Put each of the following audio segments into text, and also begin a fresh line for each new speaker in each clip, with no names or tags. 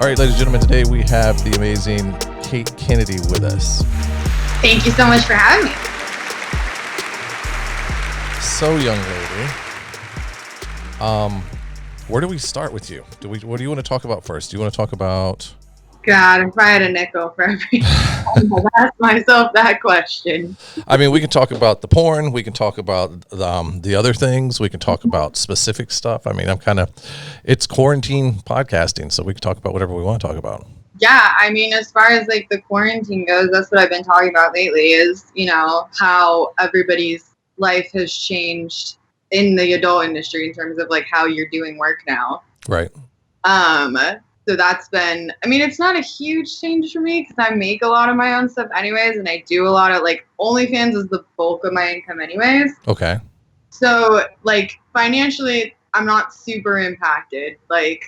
All right, ladies and gentlemen, today we have the amazing Kate Kennedy with us.
Thank you so much for having me.
So, young lady, where do we start with you? What do you want to talk about first? Do you want to talk about...
God, if I had a nickel for every time I ask myself that question.
I mean, we can talk about the porn. We can talk about the other things. We can talk about specific stuff. I mean, it's quarantine podcasting, so we can talk about whatever we want to talk about.
Yeah, I mean, as far as like the quarantine goes, that's what I've been talking about lately is, how everybody's life has changed in the adult industry in terms of like how you're doing work now.
Right.
So that's been, it's not a huge change for me because I make a lot of my own stuff anyways, and I do a lot of, like, OnlyFans is the bulk of my income anyways.
Okay.
So, like, financially, I'm not super impacted. Like,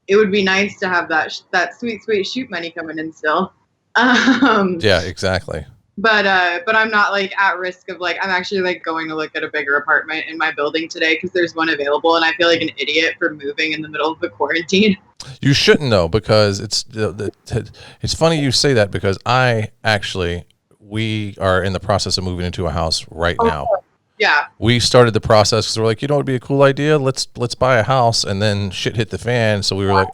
it would be nice to have that sweet shoot money coming in still.
Yeah, exactly.
But I'm not, like, at risk of, like, I'm actually, like, going to look at a bigger apartment in my building today because there's one available, and I feel like an idiot for moving in the middle of the quarantine.
You shouldn't though, because it's funny you say that because we are in the process of moving into a house right now.
Yeah.
We started the process because we're like, it'd be a cool idea. Let's buy a house, and then shit hit the fan. So we were like,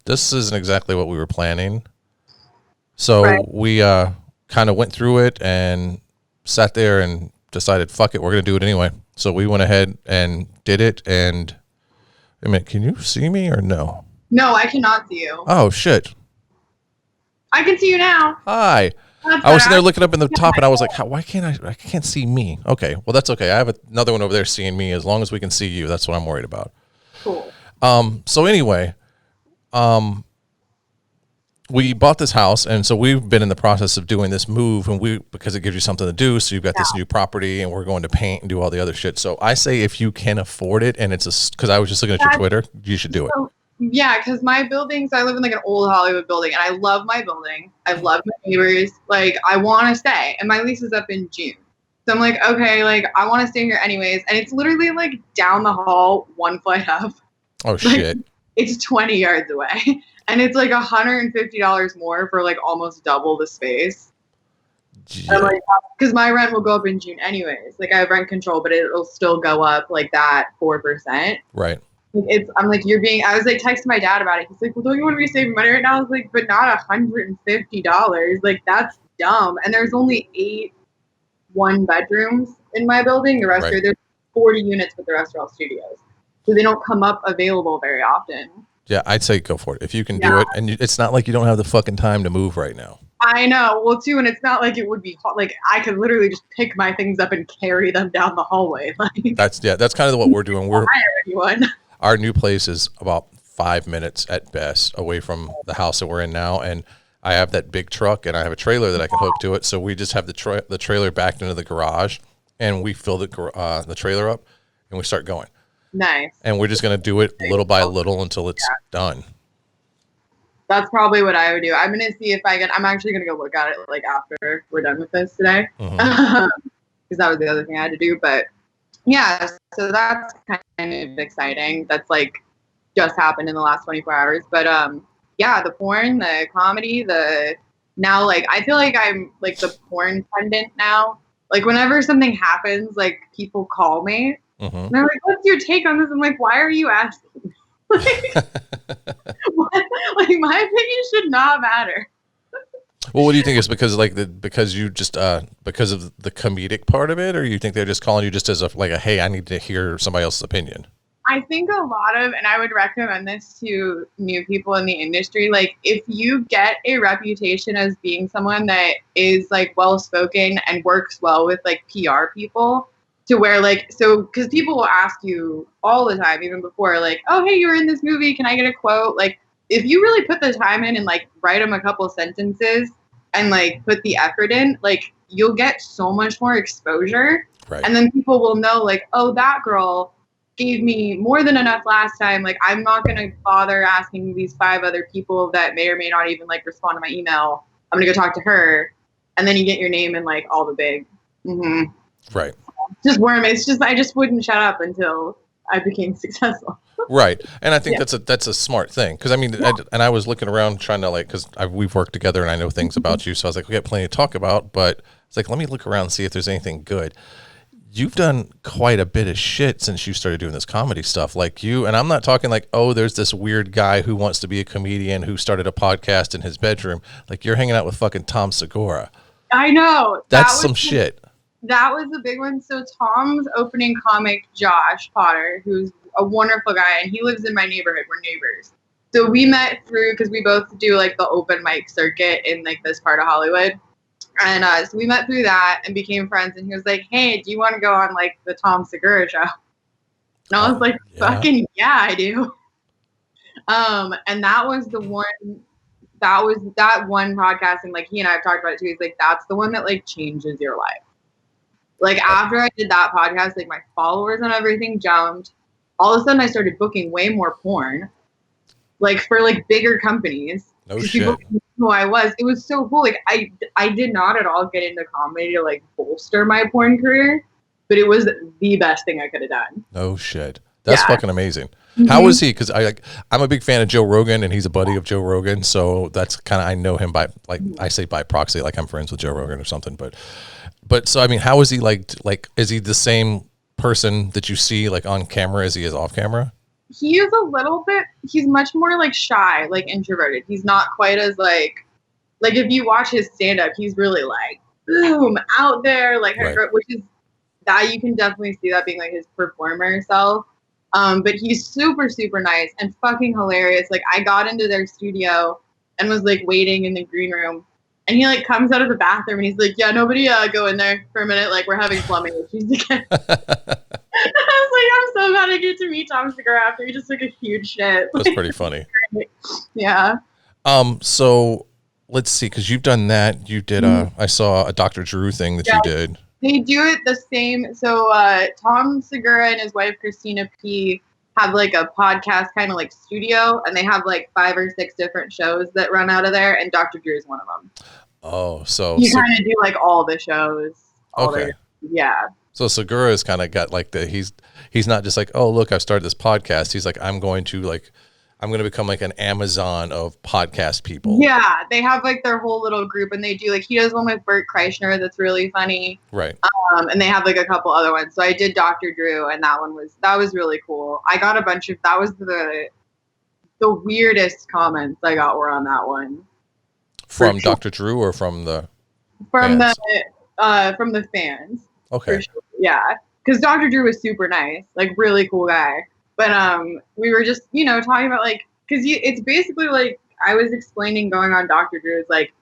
this isn't exactly what we were planning. So we kind of went through it and sat there and decided, fuck it, we're gonna do it anyway. So we went ahead and did it. And wait a minute, can you see me or no?
No, I cannot see you.
Oh, shit.
I can see you now.
Hi. I was there looking up in the top, and I was like, why can't I can't see me? Okay, well, that's okay. I have another one over there seeing me. As long as we can see you, that's what I'm worried about.
Cool.
So anyway, we bought this house, and so we've been in the process of doing this move, and because it gives you something to do, so you've got this new property, and we're going to paint and do all the other shit. So I say if you can afford it, and because I was just looking at your Twitter, you should do it.
Yeah, because my buildings, I live in like an old Hollywood building, and I love my building. I love my neighbors. Like, I want to stay, and my lease is up in June. So I'm like, okay, like, I want to stay here anyways, and it's literally like down the hall, one flight up.
Oh, shit.
Like, it's 20 yards away. And it's like $150 more for like almost double the space. Yeah. Like, because my rent will go up in June anyways. Like, I have rent control, but it'll still go up like that 4%.
Right.
I'm like, I was like texting my dad about it. He's like, well, don't you want to be saving money right now? I was like, but not $150. Like, that's dumb. And there's only 8 one-bedrooms in my building. The rest are, there's 40 units, but the rest are all studios. So they don't come up available very often.
Yeah, I'd say go for it. If you can do it. And it's not like you don't have the fucking time to move right now.
I know. Well, too, and it's not like it would be like I could literally just pick my things up and carry them down the hallway. Like,
that's kind of what we're doing. Our new place is about 5 minutes at best away from the house that we're in now, and I have that big truck, and I have a trailer that I can hook to it. So we just have the trailer backed into the garage, and we fill the trailer up, and we start going.
Nice.
And we're just going to do it little by little until it's done.
That's probably what I would do. I'm going to see if I'm actually going to go look at it like after we're done with this today. Because that was the other thing I had to do. But yeah, so that's kind of exciting. That's like just happened in the last 24 hours. But yeah, the porn, the comedy, now like I feel like I'm like the porn pundit now. Like whenever something happens, like people call me. And they're like, what's your take on this? I'm like, why are you asking? Like, my opinion should not matter.
Well, what do you think is because you just because of the comedic part of it, or you think they're just calling you just as a hey, I need to hear somebody else's opinion?
I think a lot of, and I would recommend this to new people in the industry, like if you get a reputation as being someone that is like well-spoken and works well with like PR people, to where like, so, because people will ask you all the time, even before, like, oh, hey, you were in this movie, can I get a quote? Like, if you really put the time in and like write them a couple sentences and like put the effort in, like you'll get so much more exposure.
Right.
And then people will know like, oh, that girl gave me more than enough last time. Like, I'm not going to bother asking these 5 other people that may or may not even like respond to my email. I'm going to go talk to her. And then you get your name in like all the big,
right.
Just worm. It's just, I just wouldn't shut up until I became successful.
Right. And I think that's a smart thing. Because, I mean, I was looking around trying to, like, because we've worked together and I know things about you. So I was like, we got plenty to talk about. But it's like, let me look around and see if there's anything good. You've done quite a bit of shit since you started doing this comedy stuff. Like and I'm not talking like, oh, there's this weird guy who wants to be a comedian who started a podcast in his bedroom. Like, you're hanging out with fucking Tom Segura.
I know.
That's some shit.
That was a big one. So Tom's opening comic, Josh Potter, who's a wonderful guy, and he lives in my neighborhood. We're neighbors. So we met because we both do like the open mic circuit in like this part of Hollywood. And so we met through that and became friends. And he was like, hey, do you want to go on like the Tom Segura show? And I was like, fucking yeah, I do. And that was the one, that one podcast. And like he and I have talked about it too. He's like, that's the one that like changes your life. Like after I did that podcast, like my followers and everything jumped. All of a sudden I started booking way more porn, like for like bigger companies.
No shit.
People knew who I was. It was so cool. Like I did not at all get into comedy to like bolster my porn career, but it was the best thing I could have done.
No shit. That's fucking amazing. Mm-hmm. How was he? Because I'm a big fan of Joe Rogan, and he's a buddy of Joe Rogan, so that's kind of, I know him by, like, I say by proxy, like I'm friends with Joe Rogan or something. But so I mean, how is he like? Is he the same person that you see like on camera as he is off camera?
He is a little bit. He's much more like shy, like introverted. He's not quite as like if you watch his stand up, he's really like boom out there, like which is that you can definitely see that being like his performer self. But he's super, super nice and fucking hilarious. Like I got into their studio and was like waiting in the green room, and he like comes out of the bathroom and he's like, yeah, nobody go in there for a minute. Like we're having plumbing issues again. I was like, I'm so glad I get to meet Tom Segura after he just took a huge shit.
That's pretty funny.
Yeah.
So let's see, because you've done that. You did I saw a Dr. Drew thing that you did.
They do it the same. So Tom Segura and his wife Christina P have like a podcast kind of like studio, and they have like 5 or 6 different shows that run out of there, and Dr. Drew is one of them.
Oh, so
you kind of do like all the shows.
Okay.
Yeah.
So Segura's kind of got like he's not just like, oh, look, I've started this podcast. He's like, I'm going to become like an Amazon of podcast people.
Yeah, they have like their whole little group, and they do like, he does one with Bert Kreischer that's really funny.
Right.
And they have like a couple other ones. So I did Dr. Drew, and that was really cool. I got a bunch of, that was the weirdest comments I got were on that one.
From Dr. Drew or from the
fans?
From
the fans.
Okay.
Sure. Yeah, because Dr. Drew was super nice, like really cool guy. But we were just, talking about like, because it's basically like I was explaining going on Dr. Drew is like,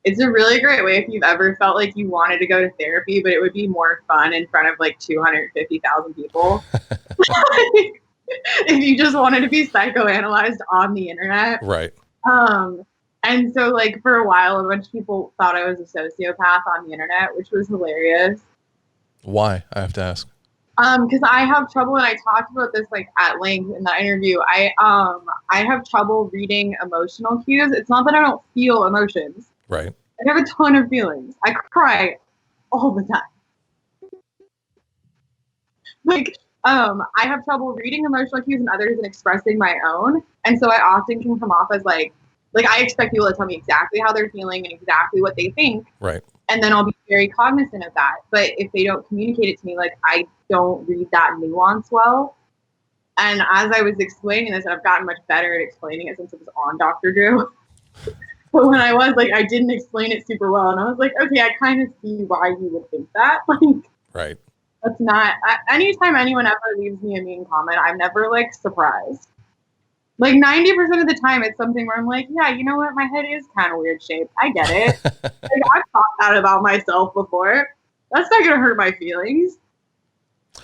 it's a really great way if you've ever felt like you wanted to go to therapy, but it would be more fun in front of like 250,000 people. If you just wanted to be psychoanalyzed on the internet.
Right.
And so like for a while, a bunch of people thought I was a sociopath on the internet, which was hilarious.
Why? I have to ask.
Because I have trouble, and I talked about this like at length in the interview. I have trouble reading emotional cues. It's not that I don't feel emotions.
Right.
I have a ton of feelings. I cry all the time. Like, I have trouble reading emotional cues in others and expressing my own, and so I often can come off as like I expect people to tell me exactly how they're feeling and exactly what they think.
Right.
And then I'll be very cognizant of that. But if they don't communicate it to me, like I don't read that nuance well. And as I was explaining this, and I've gotten much better at explaining it since it was on Dr. Drew. But when I was like, I didn't explain it super well. And I was like, okay, I kind of see why you would think that. Like,
right.
That's not, anytime anyone ever leaves me a mean comment, I'm never like surprised. Like 90% of the time, it's something where I'm like, yeah, you know what? My head is kind of weird shaped. I get it. Like, I've thought that about myself before. That's not going to hurt my feelings.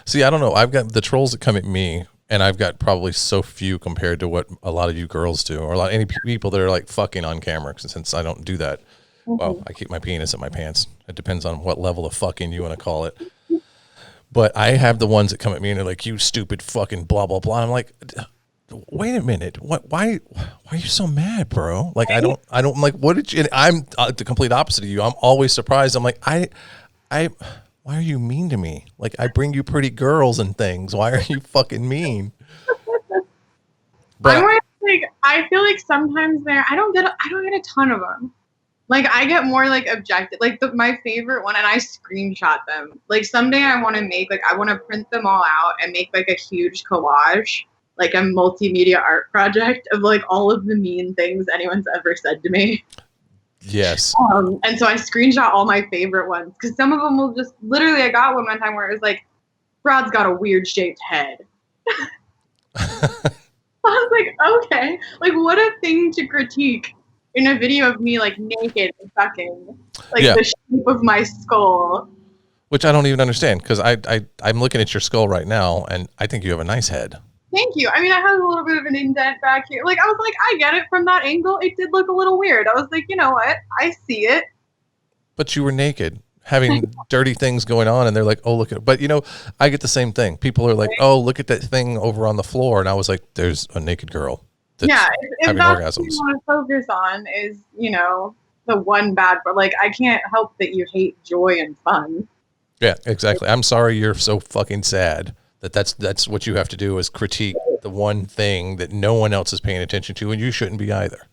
See, I don't know. I've got the trolls that come at me, and I've got probably so few compared to what a lot of you girls do, or any people that are like fucking on camera, since I don't do that. Mm-hmm. Well, I keep my penis in my pants. It depends on what level of fucking you want to call it. But I have the ones that come at me and they're like, you stupid fucking blah, blah, blah. I'm like, wait a minute. Why are you so mad, bro? Like, I don't like, what did you, and I'm the complete opposite of you. I'm always surprised. I'm like, why are you mean to me? Like, I bring you pretty girls and things. Why are you fucking mean?
I'm
But
more like, I feel like sometimes I don't get a ton of them. Like I get more like objective, like my favorite one, and I screenshot them. Like someday I want to make like I want to print them all out and make like a huge collage, like a multimedia art project of like all of the mean things anyone's ever said to me.
yes.
And so I screenshot all my favorite ones because some of them will just literally. I got one time where it was like, "Brad's got a weird shaped head." I was like, okay, like what a thing to critique in a video of me like naked and fucking like
Yeah.
the shape of my skull.
Which I don't even understand because I'm looking at your skull right now and I think you have a nice head.
Thank you. I mean, I had a little bit of an indent back here. Like I was like, I get it from that angle. It did look a little weird. I was like, you know what? I see it.
But you were naked, having dirty things going on, and they're like, "Oh, look at it." But I get the same thing. People are like, "Oh, look at that thing over on the floor," and I was like, "There's a naked girl that's
If
having
that's
orgasms."
what you want to focus on is, the one bad, but like I can't help that you hate joy and fun.
Yeah, exactly. I'm sorry you're so fucking sad that's what you have to do is critique the one thing that no one else is paying attention to, and you shouldn't be either.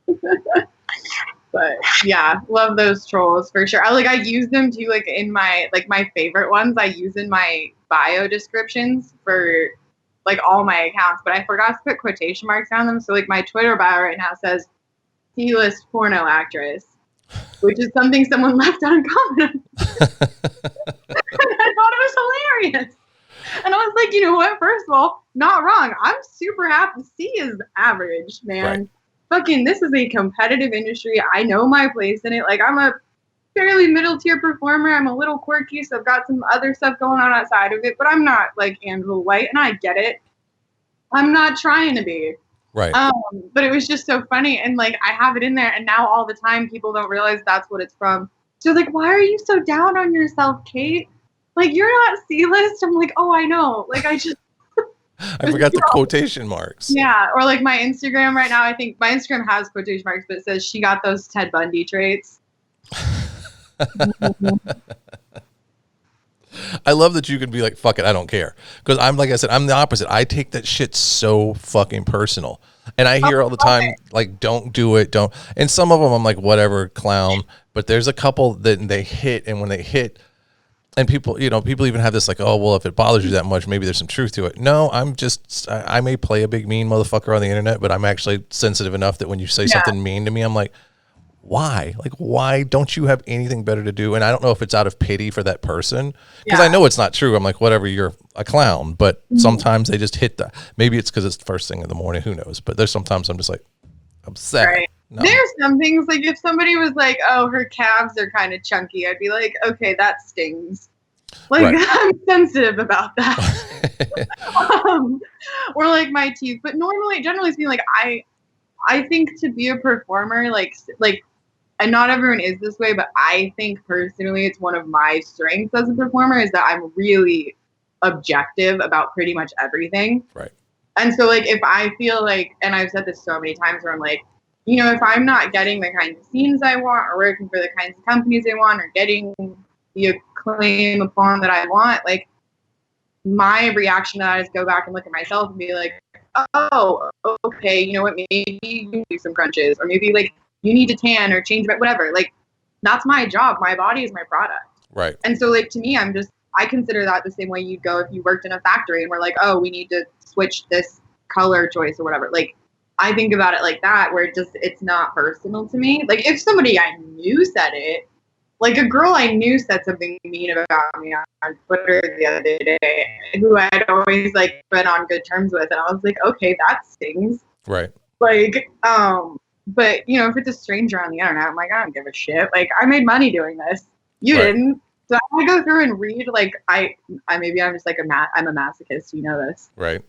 But yeah, love those trolls for sure. I use them too, like in my favorite ones. I use in my bio descriptions for like all my accounts, but I forgot to put quotation marks on them. So like my Twitter bio right now says C-list porno actress, which is something someone left uncommon. I thought it was hilarious. And I was like, you know what? First of all, not wrong. I'm super happy. C is average, man.
Right.
Fucking, this is a competitive industry. I know my place in it. Like, I'm a fairly middle tier performer. I'm a little quirky, so I've got some other stuff going on outside of it, but I'm not like Angela White, and I get it. I'm not trying to be.
Right.
But it was just so funny, and like I have it in there, and now all the time people don't realize that's what it's from. So like, why are you so down on yourself, Kate? Like, you're not C-list. I'm like, oh, I know. Like, I
forgot the quotation marks.
Yeah, or like my Instagram right now, I think my Instagram has quotation marks, but it says she got those Ted Bundy traits.
I love that you can be like, fuck it, I don't care. Because I'm, like I said, I'm the opposite. I take that shit so fucking personal. And I hear all the time, like, don't do it, don't. And some of them I'm like, whatever, clown. But there's a couple that they hit, and when they hit, and people even have this like, oh, well, if it bothers you that much, maybe there's some truth to it. No, I may play a big mean motherfucker on the internet, but I'm actually sensitive enough that when you say something mean to me, I'm like, why? Like, why don't you have anything better to do? And I don't know if it's out of pity for that person, because I know it's not true. I'm like, whatever, you're a clown. But sometimes they just hit that. Maybe it's because it's the first thing in the morning. Who knows? But there's sometimes I'm just like upset.
Right. No. There's some things like if somebody was like, oh, her calves are kind of chunky, I'd be like, okay, that stings. Like, right. I'm sensitive about that. Or like my teeth. But generally speaking, like I think to be a performer, like, and not everyone is this way, but I think personally it's one of my strengths as a performer is that I'm really objective about pretty much everything.
Right.
And so like if I feel like, and I've said this so many times where I'm like, if I'm not getting the kinds of scenes I want or working for the kinds of companies I want or getting the acclaim upon that I want, like my reaction to that is go back and look at myself and be like, oh, okay, you know what, maybe you do some crunches or maybe like you need to tan or change, whatever. Like that's my job. My body is my product.
Right.
And so like to me, I consider that the same way you'd go if you worked in a factory and we're like, oh, we need to switch this color choice or whatever. Like I think about it like that, where it's not personal to me. Like if somebody I knew said it, like a girl I knew said something mean about me on Twitter the other day, who I'd always like been on good terms with, and I was like, okay, that stings.
Right.
Like, but if it's a stranger on the internet, I'm like, I don't give a shit. Like I made money doing this. You didn't. So I go through and read, like, maybe I'm just like I'm a masochist, you know this.
Right.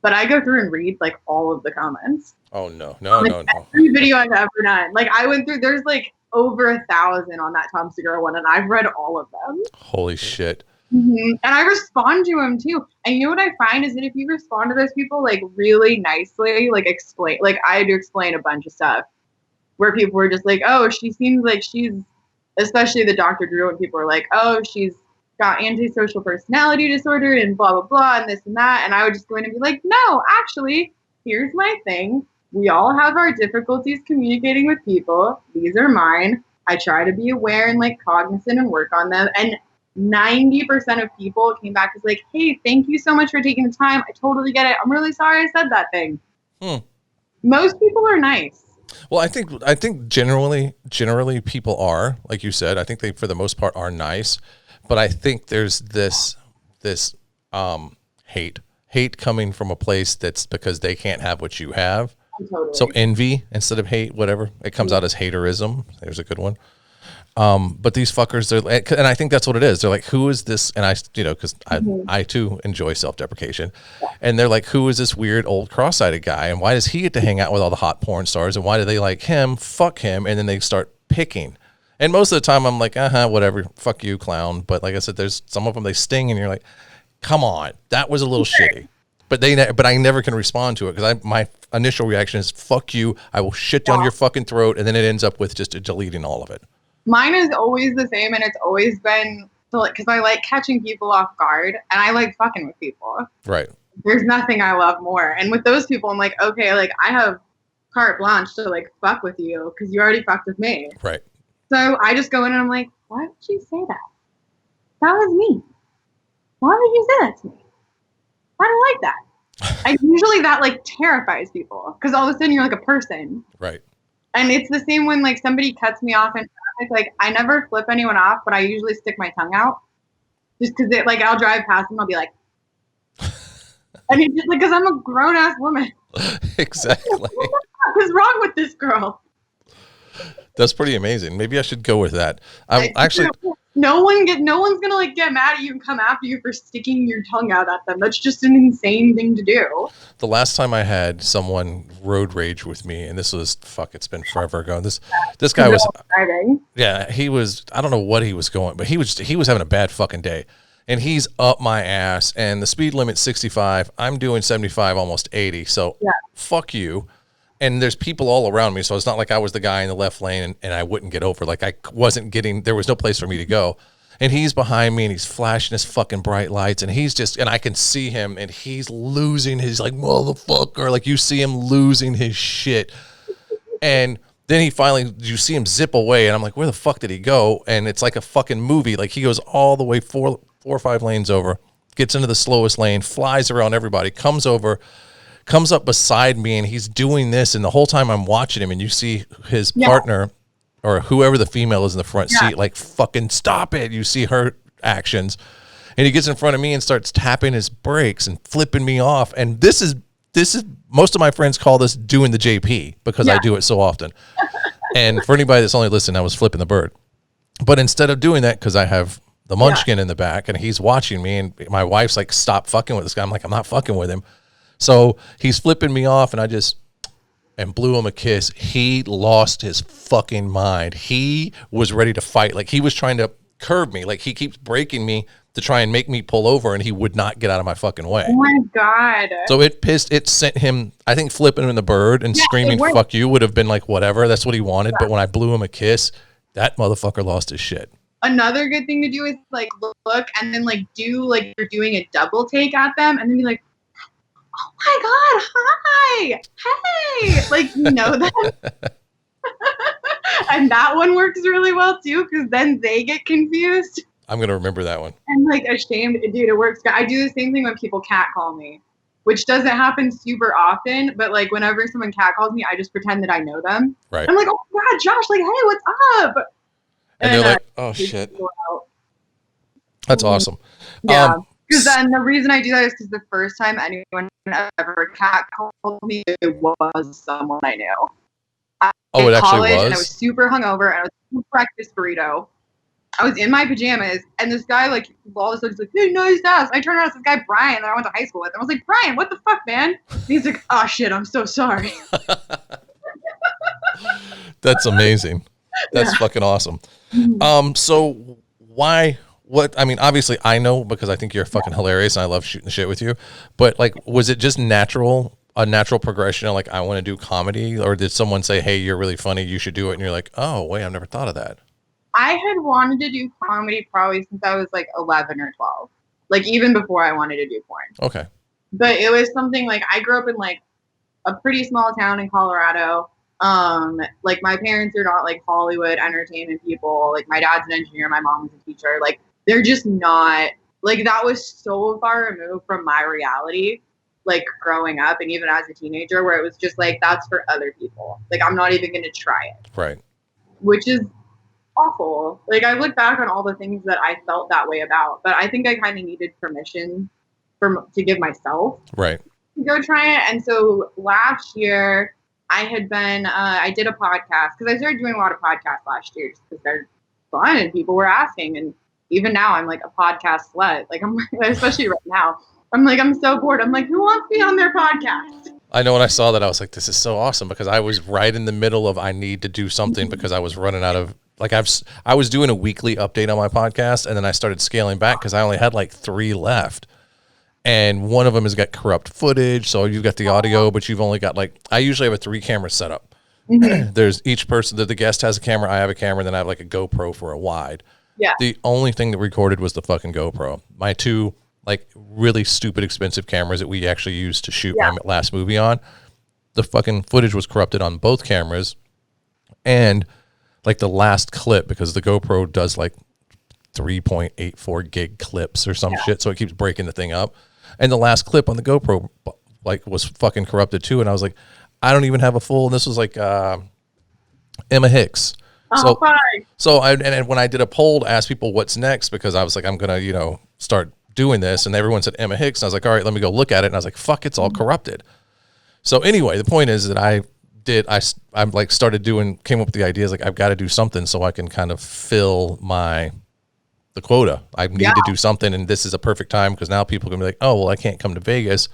But I go through and read, like, all of the comments.
Oh, no.
Every video I've ever done. Like, I went through, there's, like, over 1,000 on that Tom Segura one, and I've read all of them.
Holy shit.
Mm-hmm. And I respond to them, too. And you know what I find is that if you respond to those people, like, really nicely, like, explain, like, I had to explain a bunch of stuff where people were just like, oh, she seems like she's, especially the Dr. Drew, and people were like, oh, she's got antisocial personality disorder and blah, blah, blah, and this and that. And I would just go in and be like, no, actually, here's my thing. We all have our difficulties communicating with people. These are mine. I try to be aware and like cognizant and work on them. And 90% of people came back as like, hey, thank you so much for taking the time. I totally get it. I'm really sorry I said that thing. Most people are nice.
Well, I think generally people are, like you said, I think they for the most part are nice, but I think there's this hate coming from a place that's because they can't have what you have.
Totally.
So envy instead of hate, whatever. It comes out as haterism. There's a good one. But these fuckers, and I think that's what it is. They're like, who is this? And I, because I too enjoy self-deprecation. And they're like, who is this weird old cross-eyed guy? And why does he get to hang out with all the hot porn stars? And why do they like him? Fuck him. And then they start picking. And most of the time I'm like, whatever. Fuck you, clown. But like I said, there's some of them, they sting and you're like, come on, that was a little shitty. But I never can respond to it because my initial reaction is, fuck you. I will shit down your fucking throat. And then it ends up with just deleting all of it.
Mine is always the same, and it's always been because I like catching people off guard, and I like fucking with people.
Right.
There's nothing I love more. And with those people, I'm like, okay, like I have carte blanche to like fuck with you because you already fucked with me.
Right.
So I just go in and I'm like, why would you say that? That was me. Why would you say that to me? I don't like that. And usually that like terrifies people because all of a sudden you're like a person.
Right.
And it's the same when like somebody cuts me off in traffic. Like I never flip anyone off, but I usually stick my tongue out just because it like I'll drive past them. I'll be like, I mean, just like because I'm a grown ass woman.
Exactly.
What is wrong with this girl?
That's pretty amazing. Maybe I should go with that. Actually,
no one's gonna like get mad at you and come after you for sticking your tongue out at them. That's just an insane thing to do.
The last time I had someone road rage with me, and this was it's been forever ago. This guy was
driving.
Yeah, he was. I don't know what he was going, but he was having a bad fucking day, and he's up my ass. And the speed limit's 65. I'm doing 75, almost 80. So fuck you. And there's people all around me, so it's not like I was the guy in the left lane and I wouldn't get over. Like I wasn't getting, there was no place for me to go. And he's behind me and he's flashing his fucking bright lights and he's just, and I can see him and he's losing his like motherfucker. Like you see him losing his shit. And then he finally, you see him zip away and I'm like, where the fuck did he go? And it's like a fucking movie. Like he goes all the way four or five lanes over, gets into the slowest lane, flies around everybody, comes up beside me and he's doing this. And the whole time I'm watching him and you see his partner or whoever the female is in the front seat, like fucking stop it. You see her actions and he gets in front of me and starts tapping his brakes and flipping me off. And this is most of my friends call this doing the JP because I do it so often. And for anybody that's only listening, I was flipping the bird. But instead of doing that, because I have the munchkin in the back and he's watching me and my wife's like, stop fucking with this guy. I'm like, I'm not fucking with him. So he's flipping me off and I just blew him a kiss. He lost his fucking mind. He was ready to fight. Like he was trying to curb me. Like he keeps breaking me to try and make me pull over and he would not get out of my fucking way.
Oh my God.
So it sent him, I think flipping him in the bird and screaming fuck you would have been like whatever. That's what he wanted. But when I blew him a kiss, that motherfucker lost his shit.
Another good thing to do is like look and then like do like you're doing a double take at them and then be like, oh my God, hi, hey, like, you know that. And that one works really well too, because then they get confused.
I'm going to remember that one.
I'm like ashamed, dude, it works. I do the same thing when people catcall me, which doesn't happen super often, but like whenever someone catcalls me, I just pretend that I know them.
Right.
I'm like, oh my God, Josh, like, hey, what's up?
And they're like, oh shit. That's awesome.
Yeah. Because then the reason I do that is because the first time anyone ever catcalled me, it was someone I knew.
It actually was?
And I was super hungover, and I was eating breakfast burrito. I was in my pajamas, and this guy, like, all of a sudden, he's like, hey, nice ass. I turned around, it's this guy, Brian, that I went to high school with. And I was like, Brian, what the fuck, man? And he's like, oh, shit, I'm so sorry.
That's amazing. That's fucking awesome. So why... I mean, obviously I know because I think you're fucking hilarious and I love shooting the shit with you, but like, was it just a natural progression of like, I want to do comedy, or did someone say, hey, you're really funny, you should do it? And you're like, oh, wait, I've never thought of that.
I had wanted to do comedy probably since I was like 11 or 12, like even before I wanted to do porn.
Okay.
But it was something like I grew up in like a pretty small town in Colorado. Like my parents are not like Hollywood entertainment people. Like my dad's an engineer, my mom's a teacher. Like they're just not, like that was so far removed from my reality, like growing up and even as a teenager, where it was just like that's for other people. Like I'm not even gonna try it.
Right.
Which is awful. Like I look back on all the things that I felt that way about, but I think I kind of needed permission to give myself
right
to go try it. And so last year I had been I did a podcast because I started doing a lot of podcasts last year just because they're fun and people were asking. And even now I'm like a podcast slut. Like I'm especially right now. I'm like, I'm so bored. I'm like, who wants to be on their podcast?
I know when I saw that, I was like, this is so awesome, because I was right in the middle of I need to do something because I was running out of, like, I was doing a weekly update on my podcast, and then I started scaling back because I only had like 3 left. And one of them has got corrupt footage. So you've got the audio, but you've only got like, I usually have a 3 camera setup. Mm-hmm. There's each person that the guest has a camera. I have a camera. And then I have like a GoPro for a wide.
Yeah.
The only thing that recorded was the fucking GoPro. My 2 like really stupid expensive cameras that we actually used to shoot my last movie on. The fucking footage was corrupted on both cameras. And like the last clip, because the GoPro does like 3.84 gig clips or some shit. So it keeps breaking the thing up. And the last clip on the GoPro like was fucking corrupted too. And I was like, I don't even have a full, and this was like Emma Hicks.
Oh,
so and when I did a poll to ask people what's next, because I was like, I'm going to, start doing this. And everyone said Emma Hicks. And I was like, all right, let me go look at it. And I was like, fuck, it's all corrupted. So anyway, the point is that I like started came up with the ideas, like I've got to do something so I can kind of fill the quota. I need to do something. And this is a perfect time because now people are going to be like, oh, well, I can't come to Vegas,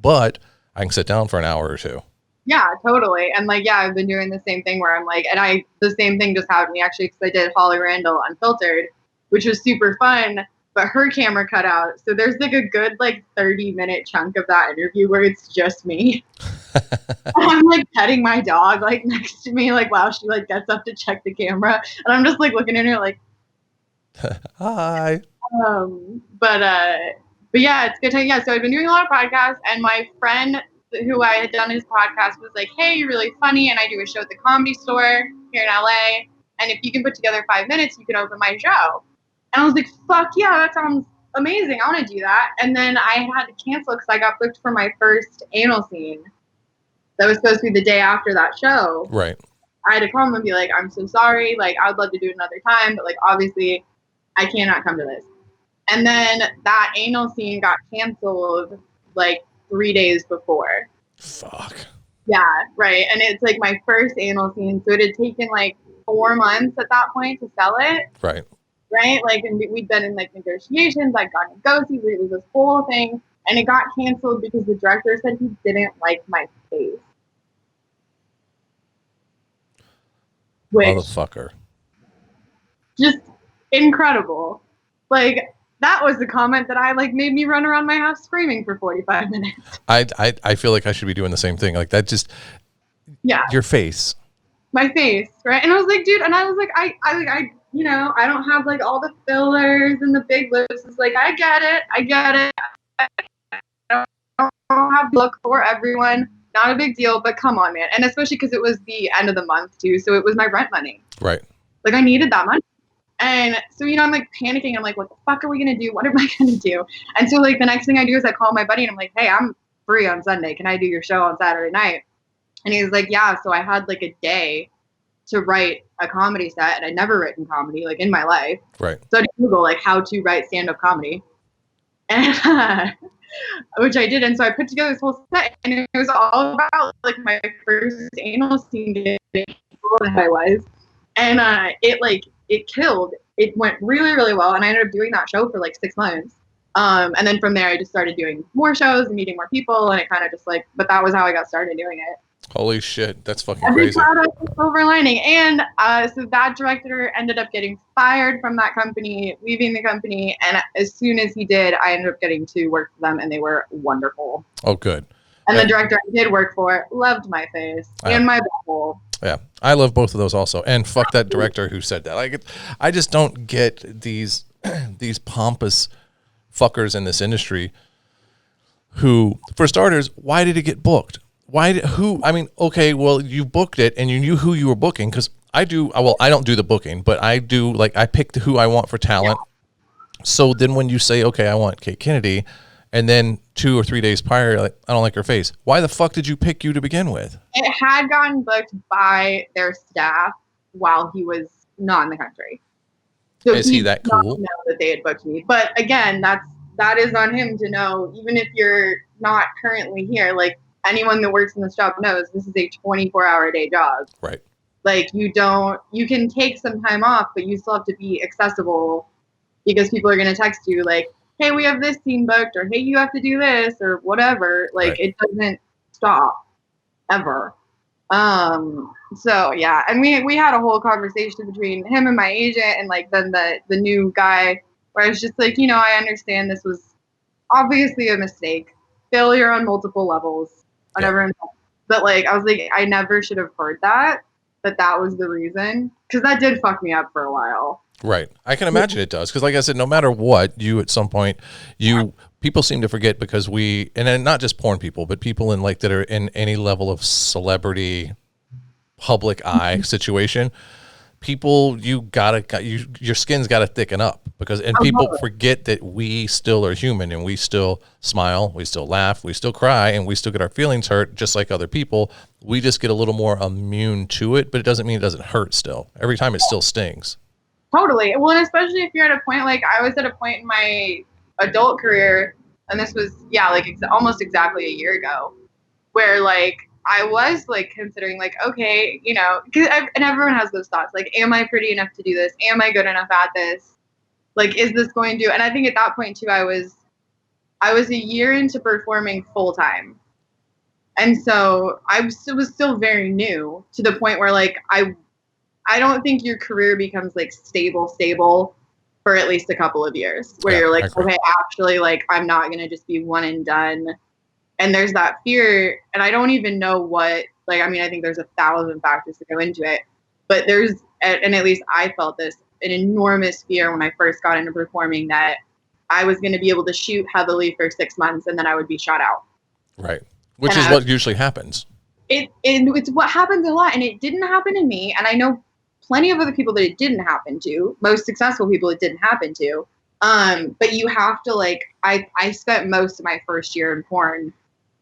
but I can sit down for an hour or 2.
Yeah, totally. And like, I've been doing the same thing where I'm like, and the same thing just happened to me actually, because I did Holly Randall Unfiltered, which was super fun, but her camera cut out. So there's like a good like 30-minute chunk of that interview where it's just me. I'm like petting my dog like next to me, like while she like gets up to check the camera. And I'm just like looking at her like,
hi.
But yeah, it's good to, so I've been doing a lot of podcasts, and my friend who I had done his podcast was like, hey, you're really funny, and I do a show at the Comedy Store here in LA, and if you can put together 5 minutes, you can open my show. And I was like, fuck yeah, that sounds amazing. I want to do that. And then I had to cancel because I got booked for my first anal scene that was supposed to be the day after that show.
Right.
I had to call him and be like, I'm so sorry. Like, I would love to do it another time, but like, obviously I cannot come to this. And then that anal scene got canceled like 3 days before.
Fuck.
Yeah, right. And it's like my first anal scene. So it had taken like 4 months at that point to sell it.
Right.
Right? Like, and we'd been in like negotiations. I'd gotten ghosted. It was this whole thing. And it got canceled because the director said he didn't like my face. Which,
motherfucker.
Just incredible. Like, that was the comment that I like made me run around my house screaming for 45 minutes.
I feel like I should be doing the same thing. Like that just, your face. My face, right? And I was like, dude, and I was like, I I don't have like all the fillers and the big lips. It's like, I get it. I don't have to look for everyone. Not a big deal, but come on, man. And especially because it was the end of the month too, so it was my rent money. Right. Like I needed that money. And so, I'm like panicking. I'm like, what the fuck are we going to do? What am I going to do? And so like the next thing I do is I call my buddy and I'm like, hey, I'm free on Sunday. Can I do your show on Saturday night? And he was like, yeah. So I had like a day to write a comedy set, and I'd never written comedy like in my life. Right. So I did Google like how to write stand-up comedy, and which I did. And so I put together this whole set, and it was all about like my first anal scene getting and I was, and it killed. It went really, really well, and I ended up doing that show for like 6 months. And then from there, I just started doing more shows and meeting more people, and it kind of just like, but that was how I got started doing it. Holy shit, that's fucking crazy. Silver lining. And so that director ended up getting fired from that company, leaving the company, and as soon as he did, I ended up getting to work for them, and they were wonderful. Oh, good. And the director I did work for loved my face and my butthole. Yeah, I love both of those also, and fuck that director who said that. Like, I just don't get these these pompous fuckers in this industry. Who, for starters, why did it get booked? Who? I mean, okay, well, you booked it and you knew who you were booking, because I do. Well, I don't do the booking, but I do. Like, I picked who I want for talent. So then when you say, okay, I want Kate Kennedy, and then 2 or 3 days prior, you're like, I don't like her face. Why the fuck did you pick you to begin with?
It had gotten booked by their staff while he was not in the country. So
is he that cool?
Know that they had booked me, but again, that is on him to know. Even if you're not currently here, like, anyone that works in this job knows this is a 24-hour a day job.
Right.
Like, you can take some time off, but you still have to be accessible, because people are going to text you like, hey, we have this scene booked, or hey, you have to do this, or whatever. Like, right. It doesn't stop ever. So yeah, and we had a whole conversation between him and my agent, and like then the new guy, where I was just like, I understand this was obviously a mistake, failure on multiple levels, whatever. Yeah. But like, I was like, I never should have heard that was the reason, because that did fuck me up for a while.
Right. I can imagine it does. Because like I said, no matter what, you at some point, people seem to forget, because and then not just porn people, but people in like that are in any level of celebrity, public eye situation, people, your skin's got to thicken up, because, and people forget that we still are human, and we still smile, we still laugh, we still cry, and we still get our feelings hurt just like other people. We just get a little more immune to it, but it doesn't mean it doesn't hurt still. Every time it still stings.
Totally. Well, and especially if you're at a point, like I was at a point in my adult career, and this was, almost exactly a year ago, where like I was like considering like, okay, and everyone has those thoughts, like, am I pretty enough to do this? Am I good enough at this? Like, is this going to, and I think at that point too, I was a year into performing full time. And so I was still very new, to the point where like, I don't think your career becomes like stable for at least a couple of years, where you're like, okay, actually, like, I'm not going to just be one and done. And there's that fear. And I don't even know what, like, I mean, I think there's 1,000 factors that go into it, but and at least I felt this, an enormous fear when I first got into performing, that I was going to be able to shoot heavily for 6 months and then I would be shot out.
Right. Which is what usually happens.
It's what happens a lot. And it didn't happen to me. And I know plenty of other people that it didn't happen to, most successful people it didn't happen to. But you have to, like, I spent most of my first year in porn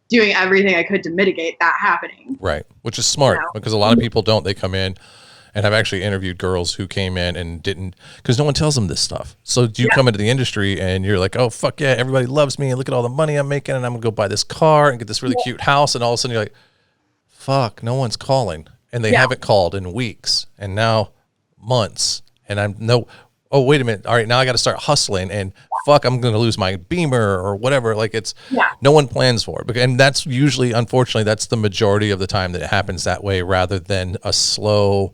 doing everything I could to mitigate that happening.
Right. Which is smart, because a lot of people don't. They come in, and I've actually interviewed girls who came in and didn't, because no one tells them this stuff. So you come into the industry and you're like, oh, fuck yeah, everybody loves me, and look at all the money I'm making, and I'm going to go buy this car and get this really cute house, and all of a sudden you're like, fuck, no one's calling. And they haven't called in weeks, and now months. And oh, wait a minute. All right, now I got to start hustling, and fuck, I'm going to lose my Beamer or whatever. Like, it's no one plans for it. And that's usually, unfortunately, that's the majority of the time that it happens that way, rather than a slow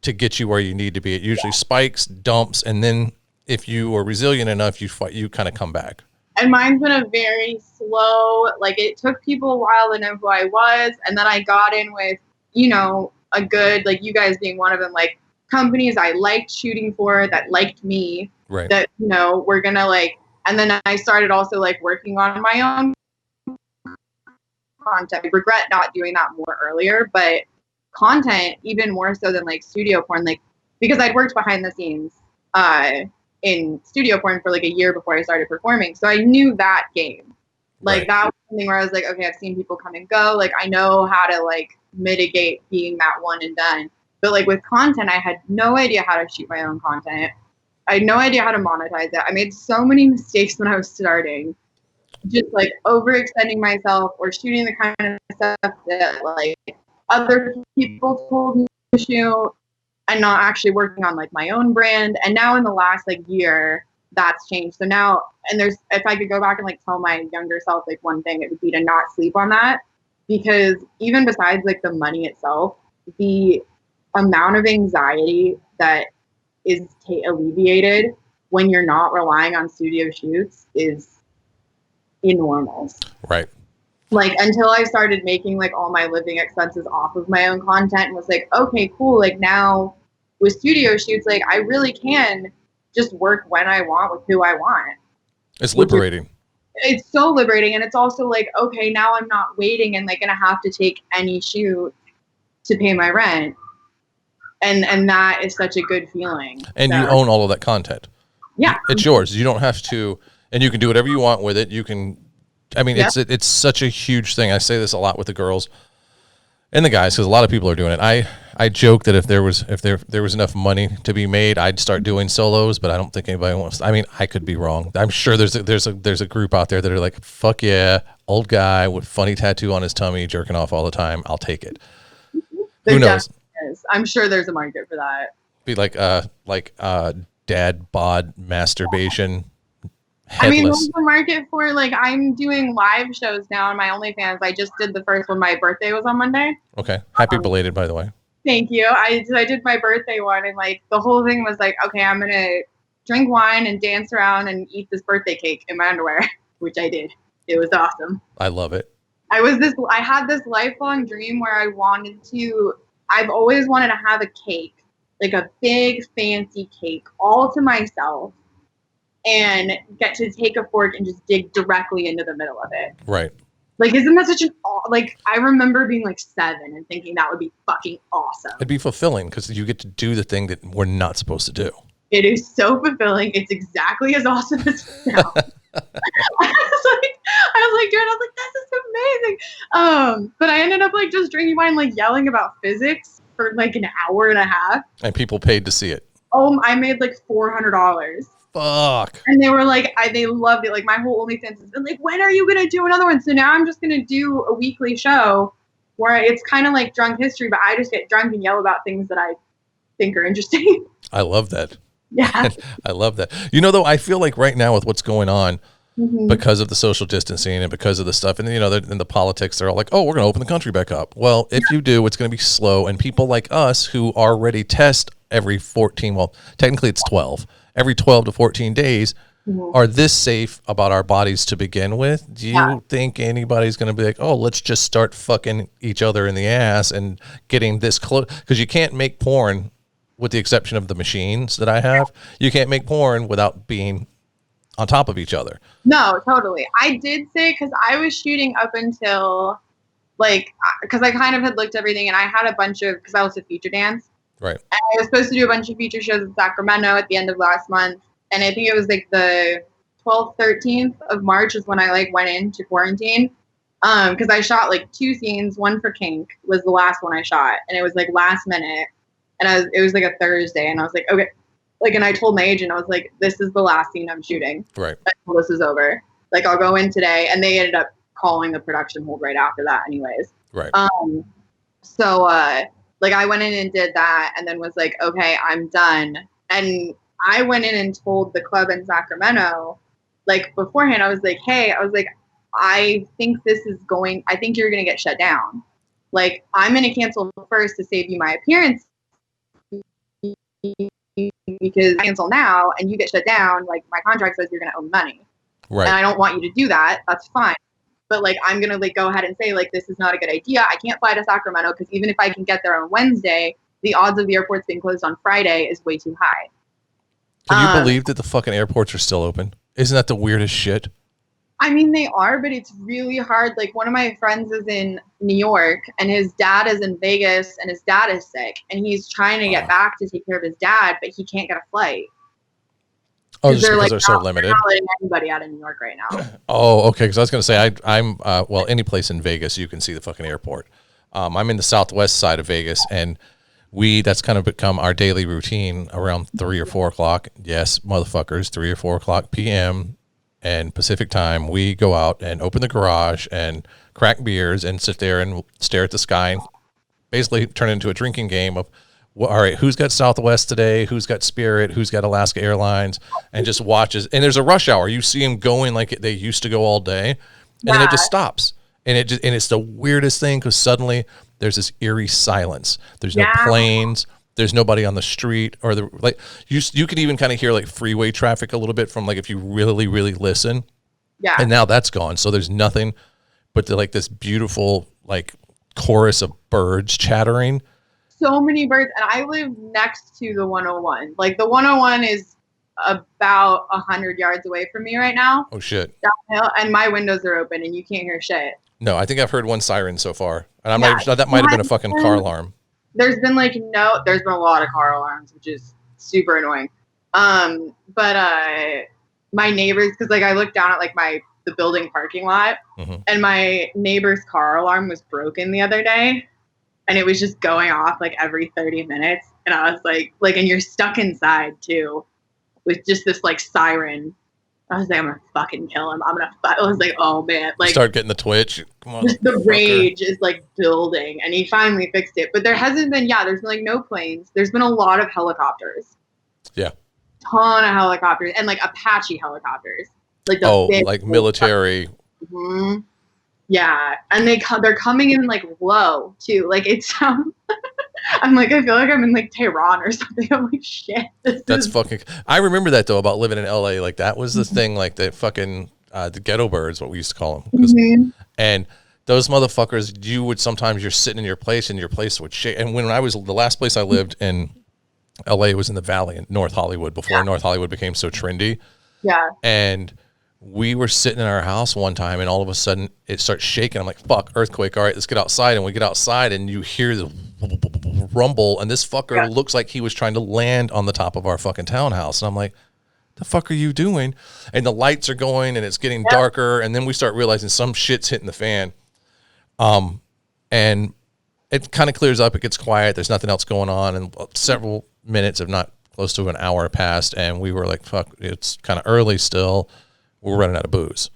to get you where you need to be. It usually spikes, dumps, and then if you are resilient enough, you kind of come back.
And mine's been a very slow, like, it took people a while to know who I was. And then I got in with, a good, like, you guys being one of them, like, companies I liked shooting for, that liked me,
right,
that, we're going to, like, and then I started also, like, working on my own content. I regret not doing that more earlier, but content even more so than, like, studio porn, like, because I'd worked behind the scenes in studio porn for, like, a year before I started performing. So I knew that game. Like, that was something where I was like, okay, I've seen people come and go. Like, I know how to, like, mitigate being that one and done. But like with content, I had no idea how to shoot my own content. I had no idea how to monetize it. I made so many mistakes when I was starting, just like overextending myself, or shooting the kind of stuff that like other people told me to shoot, and not actually working on like my own brand. And now in the last like year, that's changed. So now, and if I could go back and like tell my younger self like one thing, it would be to not sleep on that. Because even besides like the money itself, the amount of anxiety that is alleviated when you're not relying on studio shoots is enormous.
Right.
Like until I started making like all my living expenses off of my own content and was like, okay, cool. Like now with studio shoots, like I really can just work when I want with who I want.
It's liberating.
It's so liberating. And it's also like, okay, now I'm not waiting and like going to have to take any shoot to pay my rent. And that is such a good feeling.
And you own all of that content.
Yeah.
It's yours. You don't have to, and you can do whatever you want with it. You can, I mean, it's such a huge thing. I say this a lot with the girls and the guys, because a lot of people are doing it. I joke that if there was enough money to be made, I'd start doing solos, but I don't think anybody wants. I mean, I could be wrong. I'm sure there's a group out there that are like, fuck yeah, old guy with funny tattoo on his tummy, jerking off all the time. I'll take it. Who knows?
I'm sure there's a market for that.
Be like dad bod masturbation. Headless.
I mean, there's a market for, like, I'm doing live shows now on my OnlyFans. I just did the first one. My birthday was on Monday.
Okay. Happy belated, by the way.
Thank you. I did my birthday one, and, like, the whole thing was like, okay, I'm going to drink wine and dance around and eat this birthday cake in my underwear, which I did. It was awesome.
I love it.
I had this lifelong dream where I've always wanted to have a cake, like a big fancy cake all to myself, and get to take a fork and just dig directly into the middle of it.
Right.
Like, isn't that such like, I remember being like 7 and thinking that would be fucking awesome.
It'd be fulfilling because you get to do the thing that we're not supposed to do.
It is so fulfilling. It's exactly as awesome as it sounds. I was like, dude, this is amazing. But I ended up like just drinking wine, like yelling about physics for like an hour and a half.
And people paid to see it.
Oh, I made like $400.
Fuck.
And they were like, they loved it. Like my whole OnlyFans has been like, when are you gonna do another one? So now I'm just gonna do a weekly show where it's kind of like Drunk History, but I just get drunk and yell about things that I think are interesting.
I love that.
Yeah.
I love that. You know, though, I feel like right now with what's going on, because of the social distancing and because of the stuff, and you know, in the politics, they're all like, "Oh, we're going to open the country back up." Well, if you do, it's going to be slow, and people like us who already test every 14, well, technically it's 12, every 12 to 14 days, are this safe about our bodies to begin with? Do you think anybody's going to be like, "Oh, let's just start fucking each other in the ass and getting this close"? Because you can't make porn, with the exception of the machines that I have, you can't make porn without being on top of each other.
No, totally. I did say, because I was shooting up until, like, because I kind of had looked everything, and I had a bunch of, because I was a feature dance.
Right.
And I was supposed to do a bunch of feature shows in Sacramento at the end of last month. And I think it was like the 12th, 13th of March is when I like went into quarantine. Because I shot like 2 scenes. One for Kink was the last one I shot. And it was like last minute. And it was like a Thursday. And I was like, okay. Like, and I told my agent, I was like, this is the last scene I'm shooting.
Right.
Until this is over. Like, I'll go in today. And they ended up calling the production hold right after that anyways.
Right.
So, like, I went in and did that and then was like, okay, I'm done. And I went in and told the club in Sacramento, like, beforehand, I was like, hey, I think I think you're going to get shut down. Like, I'm going to cancel first to save you my appearance. Because I cancel now and you get shut down, like my contract says you're going to owe money.
Right.
And I don't want you to do that. That's fine. But like, I'm going to like go ahead and say like, this is not a good idea. I can't fly to Sacramento because even if I can get there on Wednesday, the odds of the airports being closed on Friday is way too high.
Can you believe that the fucking airports are still open? Isn't that the weirdest shit?
I mean, they are, but it's really hard. Like, one of my friends is in New York, and his dad is in Vegas, and his dad is sick, and he's trying to get back to take care of his dad, but he can't get a flight.
Oh, just because they're so limited.
They're not letting anybody out of New York right now.
Oh, okay. Because I was going to say, I'm well, any place in Vegas, you can see the fucking airport. I'm in the southwest side of Vegas, and that's kind of become our daily routine around 3 or 4 o'clock. Yes, motherfuckers, 3 or 4 o'clock p.m. and Pacific time, we go out and open the garage and crack beers and sit there and stare at the sky and basically turn it into a drinking game of, well, all right, who's got Southwest today? Who's got Spirit? Who's got Alaska Airlines? And just watches. And there's a rush hour. You see them going like they used to go all day, and then it just stops. And it's the weirdest thing because suddenly there's this eerie silence. There's no planes. There's nobody on the street, or you could even kind of hear like freeway traffic a little bit from like if you really, really listen. Yeah. And now that's gone. So there's nothing but they're like this beautiful like chorus of birds chattering.
So many birds, and I live next to the 101. Like the 101 is about 100 yards away from me right now.
Oh shit!
Downhill, and my windows are open, and you can't hear shit.
No, I think I've heard one siren so far, and I'm not sure that might have been a fucking car alarm.
There's been a lot of car alarms, which is super annoying. But my neighbors, because like I looked down at like the building parking lot, and my neighbor's car alarm was broken the other day, and it was just going off like every 30 minutes, and I was like, and you're stuck inside too, with just this like siren. I was like, I'm gonna fucking kill him. I was like, oh man, like
start getting the twitch. Come on,
the rage is like building, and he finally fixed it. But there hasn't been, there's been like no planes. There's been a lot of helicopters.
Yeah.
Ton of helicopters and like Apache helicopters. Like the big
like military.
Mm-hmm. Yeah, and they're coming in like low too. Like it sounds. I'm like, I feel like I'm in like Tehran or something. I'm like, shit.
That's fucking. I remember that though about living in LA. Like that was the thing. Like the fucking the ghetto birds, what we used to call them. And those motherfuckers, you're sitting in your place and your place would shake. And when I was the last place I lived in LA was in the Valley in North Hollywood before North Hollywood became so trendy.
Yeah.
And we were sitting in our house one time and all of a sudden it starts shaking. I'm like, fuck, earthquake. All right, let's get outside. And we get outside and you hear the rumble and this fucker looks like he was trying to land on the top of our fucking townhouse. And I'm like, the fuck are you doing? And the lights are going and it's getting darker. And then we start realizing some shit's hitting the fan. And it kind of clears up. It gets quiet. There's nothing else going on. And several minutes, if not close to an hour passed. And we were like, fuck, it's kind of early still. We're running out of booze.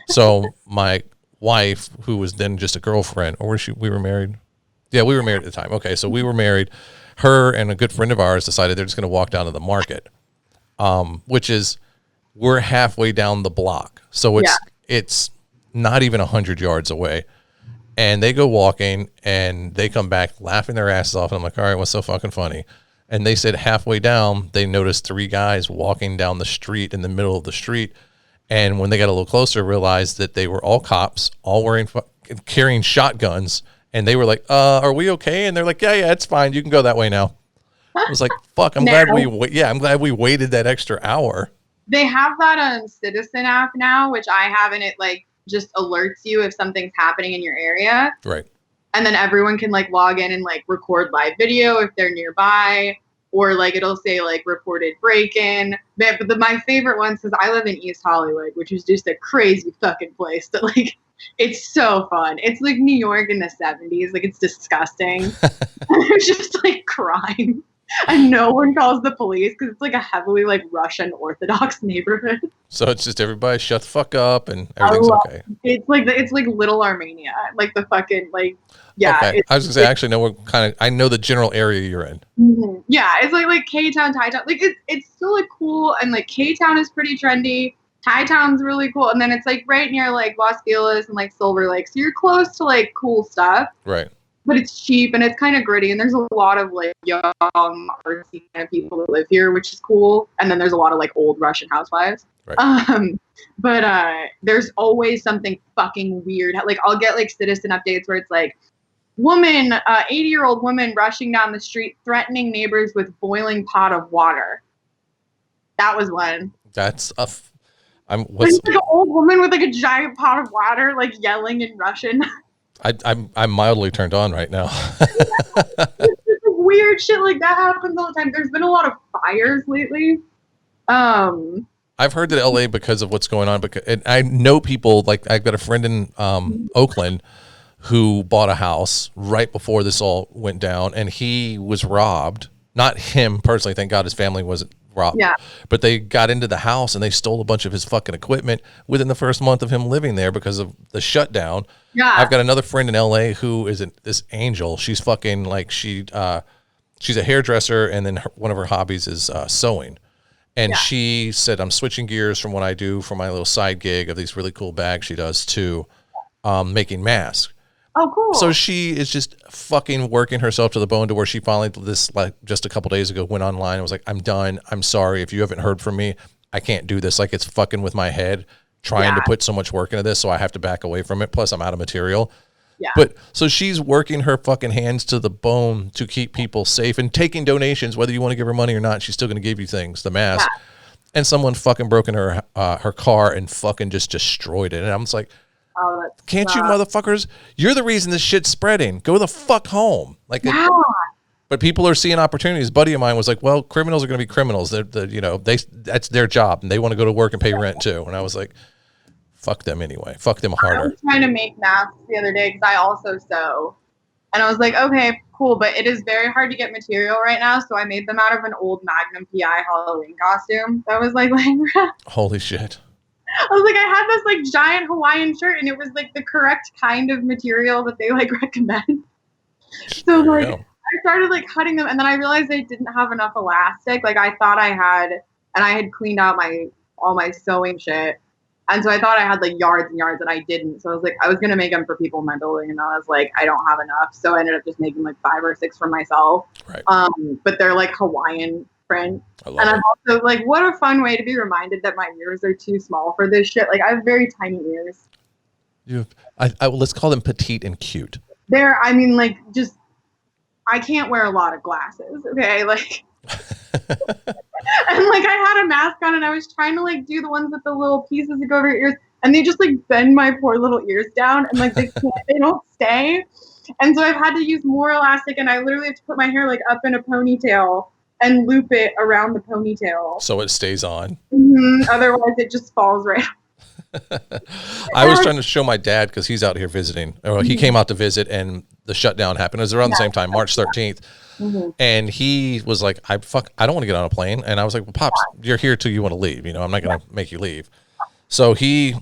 So my wife, who was then just a girlfriend, or we were married? Yeah, we were married at the time. Okay, so we were married. Her and a good friend of ours decided they're just going to walk down to the market, which is we're halfway down the block. So it's not even 100 yards away. And they go walking and they come back laughing their asses off. And I'm like, all right, what's so fucking funny? And they said halfway down, they noticed 3 guys walking down the street in the middle of the street. And when they got a little closer, realized that they were all cops, all carrying shotguns. And they were like, are we okay? And they're like, yeah, it's fine. You can go that way now. I was like, fuck, I'm glad we waited that extra hour.
They have that Citizen app now, which I have, and it like just alerts you if something's happening in your area.
Right.
And then everyone can like log in and like record live video if they're nearby. Or like it'll say like reported break-in. But my favorite ones, because I live in East Hollywood, which is just a crazy fucking place that like it's so fun. It's like New York in the 70s. Like it's disgusting. There's just like crime. And no one calls the police because it's like a heavily like Russian Orthodox neighborhood.
So it's just everybody shut the fuck up and everything's okay.
It's like Little Armenia. Like the fucking like
Okay. I was gonna say actually no, I know the general area you're in.
Mm-hmm. Yeah, it's like K-Town, Thai-Town. Like it's still like cool, and like K-Town is pretty trendy. Thai-Town's really cool, and then it's like right near like Los Feliz and like Silver Lake, so you're close to like cool stuff.
Right.
But it's cheap and it's kind of gritty, and there's a lot of like young artsy kind of people that live here, which is cool. And then there's a lot of like old Russian housewives. Right. But there's always something fucking weird. Like I'll get like citizen updates where it's like, 80-year-old woman rushing down the street, threatening neighbors with boiling pot of water. That was one.
That's
like an old woman with like a giant pot of water, like yelling in Russian.
I'm mildly turned on right now.
Weird shit like that happens all the time. There's been a lot of fires lately.
I've heard that LA, because of what's going on, and I know people, like I've got a friend in Oakland who bought a house right before this all went down, and he was robbed. Not him personally, thank God his family wasn't robbed. Yeah. But they got into the house and they stole a bunch of his fucking equipment within the first month of him living there because of the shutdown. Yeah. I've got another friend in LA who is this angel. She's fucking like she's a hairdresser, and then one of her hobbies is sewing. And she said, I'm switching gears from what I do for my little side gig of these really cool bags she does to making masks.
Oh, cool.
So she is just fucking working herself to the bone to where she finally, just a couple days ago, went online and was like, I'm done. I'm sorry. If you haven't heard from me, I can't do this. Like, it's fucking with my head. trying to put so much work into this, so I have to back away from it. Plus I'm out of material.
Yeah.
But so she's working her fucking hands to the bone to keep people safe and taking donations, whether you want to give her money or not. She's still going to give you things, the mask. Yeah. And someone fucking broke in her car and fucking just destroyed it. And I'm just like, can't you motherfuckers? You're the reason this shit's spreading. Go the fuck home. Like, but people are seeing opportunities. A buddy of mine was like, well, criminals are going to be criminals. That's their job, and they want to go to work and pay rent too. And I was like, fuck them anyway. Fuck them harder.
I was trying to make masks the other day because I also sew. And I was like, okay, cool, but it is very hard to get material right now, so I made them out of an old Magnum PI Halloween costume that was like laying around.
Holy shit.
I was like, I had this like giant Hawaiian shirt, and it was like the correct kind of material that they like recommend. So like, I started like cutting them, and then I realized I didn't have enough elastic. Like I thought I had, and I had cleaned out all my sewing shit. And so I thought I had like yards and yards, and I didn't. So I was like, I was going to make them for people mentally, and I was like, I don't have enough. So I ended up just making like 5 or 6 for myself.
Right.
But they're like Hawaiian print. And
it.
I'm also like, what a fun way to be reminded that my ears are too small for this shit. Like I have very tiny ears.
Let's call them petite and cute.
I mean, like just, I can't wear a lot of glasses. Okay. Like, and like I had a mask on, and I was trying to like do the ones with the little pieces that go over your ears, and they just like bend my poor little ears down, and like they don't stay. And so I've had to use more elastic, and I literally have to put my hair like up in a ponytail and loop it around the ponytail
so it stays on.
Mm-hmm. Otherwise it just falls right
I was trying to show my dad, because he's out here visiting, or he came out to visit, and the shutdown happened. It was around the same time, March 13th. And he was like, I don't want to get on a plane. And I was like, well, Pops, you're here till you want to leave. I'm not going to make you leave. So he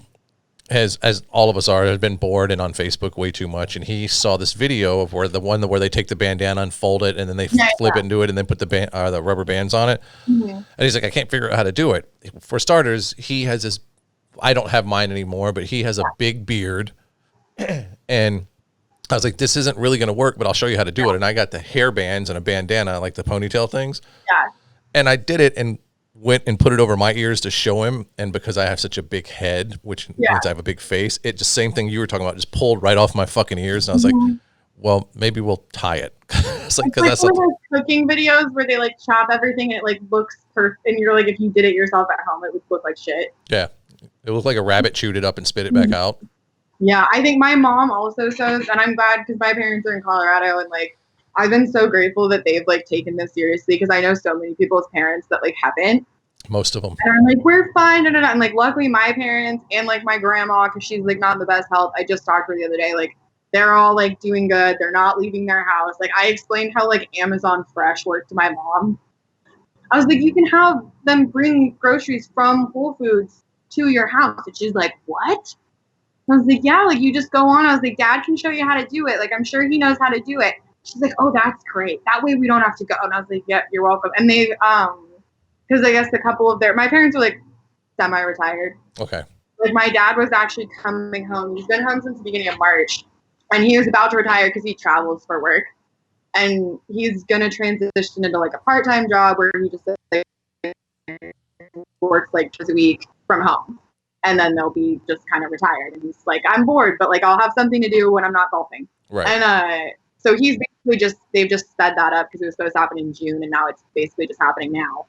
has, as all of us are, has been bored and on Facebook way too much. And he saw this video of where they take the bandana and fold it, and then they flip it into it, and then put the rubber bands on it. And he's like, I can't figure out how to do it. For starters, he has this, I don't have mine anymore, but he has a big beard. And I was like, this isn't really going to work, but I'll show you how to do it. And I got the hair bands and a bandana, like the ponytail things.
Yeah.
And I did it and went and put it over my ears to show him. And because I have such a big head, which means I have a big face, it just, same thing you were talking about, just pulled right off my fucking ears. And I was like, well, maybe we'll tie it. It's like, because that's
like cooking videos where they like chop everything and it like looks perfect. And you're like, if you did it yourself at home, it would look like shit.
Yeah. It looked like a rabbit chewed it up and spit it back out.
Yeah, I think my mom also sews, and I'm glad because my parents are in Colorado, and like I've been so grateful that they've like taken this seriously, because I know so many people's parents that like haven't.
Most of them.
And I'm like, we're fine. And like, luckily my parents and like my grandma, because she's like not in the best health. I just talked to her the other day. Like they're all like doing good. They're not leaving their house. Like I explained how like Amazon Fresh worked to my mom. I was like, you can have them bring groceries from Whole Foods to your house. And she's like, what? I was like, yeah, like you just go on. I was like, Dad can show you how to do it. Like, I'm sure he knows how to do it. She's like, oh, that's great. That way we don't have to go. And I was like, yep, you're welcome. And they, because I guess a couple of my parents are like semi-retired.
Okay.
Like my dad was actually coming home. He's been home since the beginning of March, and he was about to retire because he travels for work. And he's going to transition into like a part-time job where he just like works like twice a week from home. And then they'll be just kind of retired. And he's like, I'm bored, but like I'll have something to do when I'm not golfing.
Right.
And so he's basically they've just sped that up because it was supposed to happen in June, and now it's basically just happening now.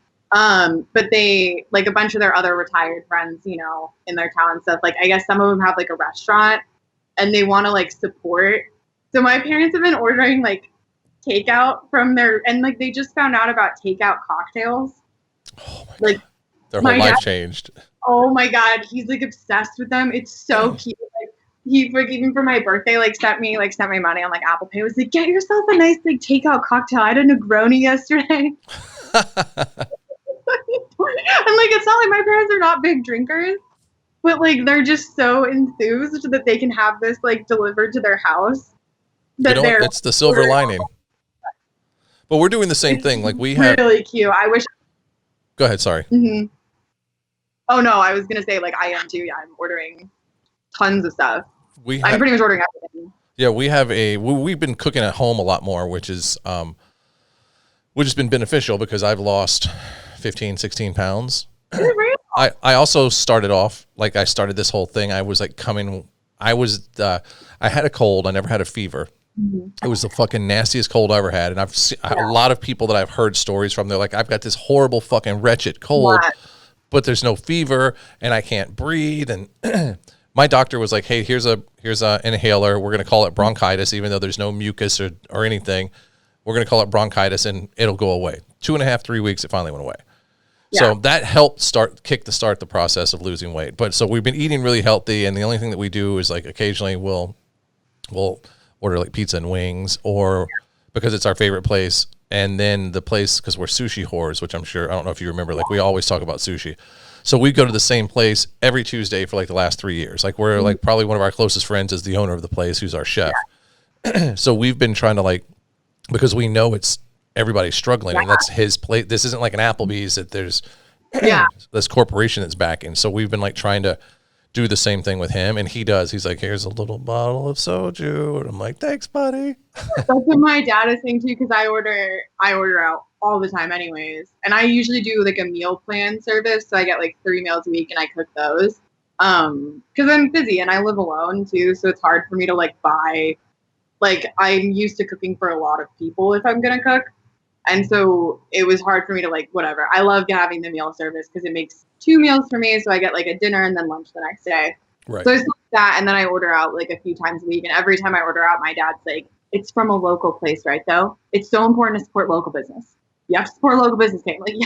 But they, like a bunch of their other retired friends, in their town and stuff, like I guess some of them have like a restaurant and they want to like support. So my parents have been ordering like takeout from and like they just found out about takeout cocktails.
Oh my God. Their whole life changed.
Oh my God, he's like obsessed with them. It's so cute. Like he, like even for my birthday, like sent me money on like Apple Pay. Was like, get yourself a nice like takeout cocktail. I had a Negroni yesterday. And like it's not like my parents are not big drinkers, but like they're just so enthused that they can have this like delivered to their house.
It's the silver lining. But we're doing the same thing. Like we have
really cute. I wish.
Go ahead. Sorry.
Mm-hmm. Oh no, I was gonna say like I am too. Yeah, I'm ordering tons of stuff. I'm pretty much ordering everything.
Yeah, we've been cooking at home a lot more, which has been beneficial because I've lost 15, 16 pounds.
Really?
I also started off, like I started this whole thing. I was like I had a cold. I never had a fever. It was the fucking nastiest cold I ever had. And a lot of people that I've heard stories from, they're like, I've got this horrible fucking wretched cold, but there's no fever and I can't breathe. And my doctor was like, hey, here's a inhaler. We're going to call it bronchitis, even though there's no mucus or anything. We're going to call it bronchitis and it'll go away. 2.5, 3 weeks, it finally went away. Yeah. So that helped start the process of losing weight. But so we've been eating really healthy. And the only thing that we do is like occasionally we'll order like pizza and wings, or because it's our favorite place. And then the place, because we're sushi whores, which I don't know if you remember, like we always talk about sushi. So we go to the same place every Tuesday for like the last 3 years. Like we're like probably one of our closest friends is the owner of the place, who's our chef. Yeah. So we've been trying to like, because we know everybody's struggling and that's his plate. This isn't like an Applebee's that there's this corporation that's backing. So we've been like trying to do the same thing with him, and he's like, here's a little bottle of soju, and I'm like, thanks, buddy.
That's what my dad is saying too, because I order out all the time anyways, and I usually do like a meal plan service, so I get like 3 meals a week and I cook those because I'm busy and I live alone too, so it's hard for me to like buy, like I'm used to cooking for a lot of people if I'm gonna cook, and so it was hard for me to like whatever. I love having the meal service because it makes 2 meals for me, so I get like a dinner and then lunch the next day.
Right.
So it's like that, and then I order out like a few times a week, and every time I order out, my dad's like, it's from a local place, right, though? It's so important to support local business. You have to support local business, Kate. Like,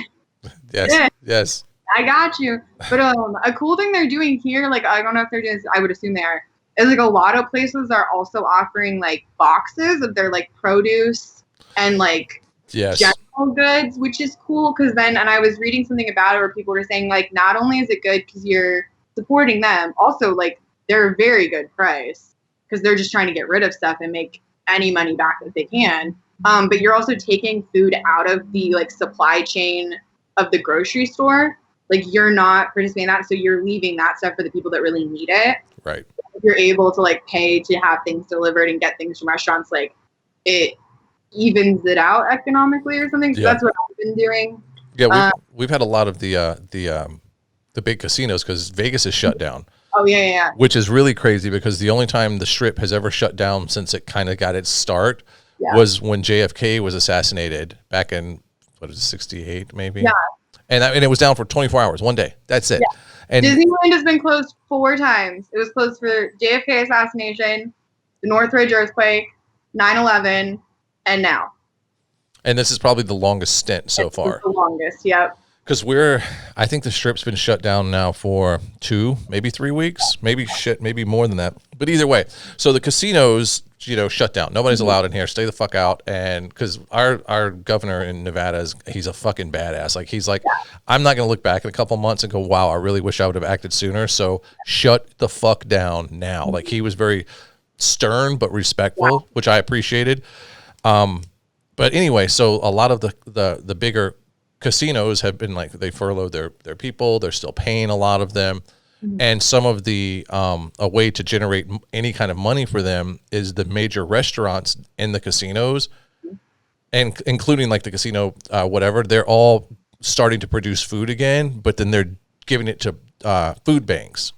Yes.
I got you. But a cool thing they're doing here, like I don't know if they're doing this, I would assume they are, is like a lot of places are also offering like boxes of their like produce and like general goods, which is cool because then, and I was reading something about it where people were saying like, not only is it good because you're supporting them, also like they're a very good price because they're just trying to get rid of stuff and make any money back that they can. But you're also taking food out of the like supply chain of the grocery store. Like you're not participating in that, so you're leaving that stuff for the people that really need it.
Right.
If you're able to like pay to have things delivered and get things from restaurants, like it evens it out economically or something. So that's what I've been doing.
Yeah, we've had a lot of the big casinos because Vegas is shut down.
Oh yeah.
Which is really crazy because the only time the Strip has ever shut down since it kind of got its start was when JFK was assassinated back in 68 maybe. Yeah. And it was down for 24 hours, one day. That's it. Yeah. And
Disneyland has been closed 4 times. It was closed for JFK assassination, the Northridge earthquake, 9/11, and now.
And this is probably the longest stint so far.
The longest, yep.
Because I think the Strip's been shut down now for 2, maybe 3 weeks, maybe more than that. But either way, so the casinos, shut down. Nobody's allowed in here. Stay the fuck out. And because our governor in Nevada he's a fucking badass. Like he's like, I'm not going to look back in a couple months and go, wow, I really wish I would have acted sooner. So shut the fuck down now. Like he was very stern but respectful, which I appreciated. But anyway, so a lot of the bigger casinos have been like, they furloughed their people. They're still paying a lot of them. And some of the a way to generate any kind of money for them is the major restaurants in the casinos, and including like the casino, whatever, they're all starting to produce food again, but then they're giving it to food banks.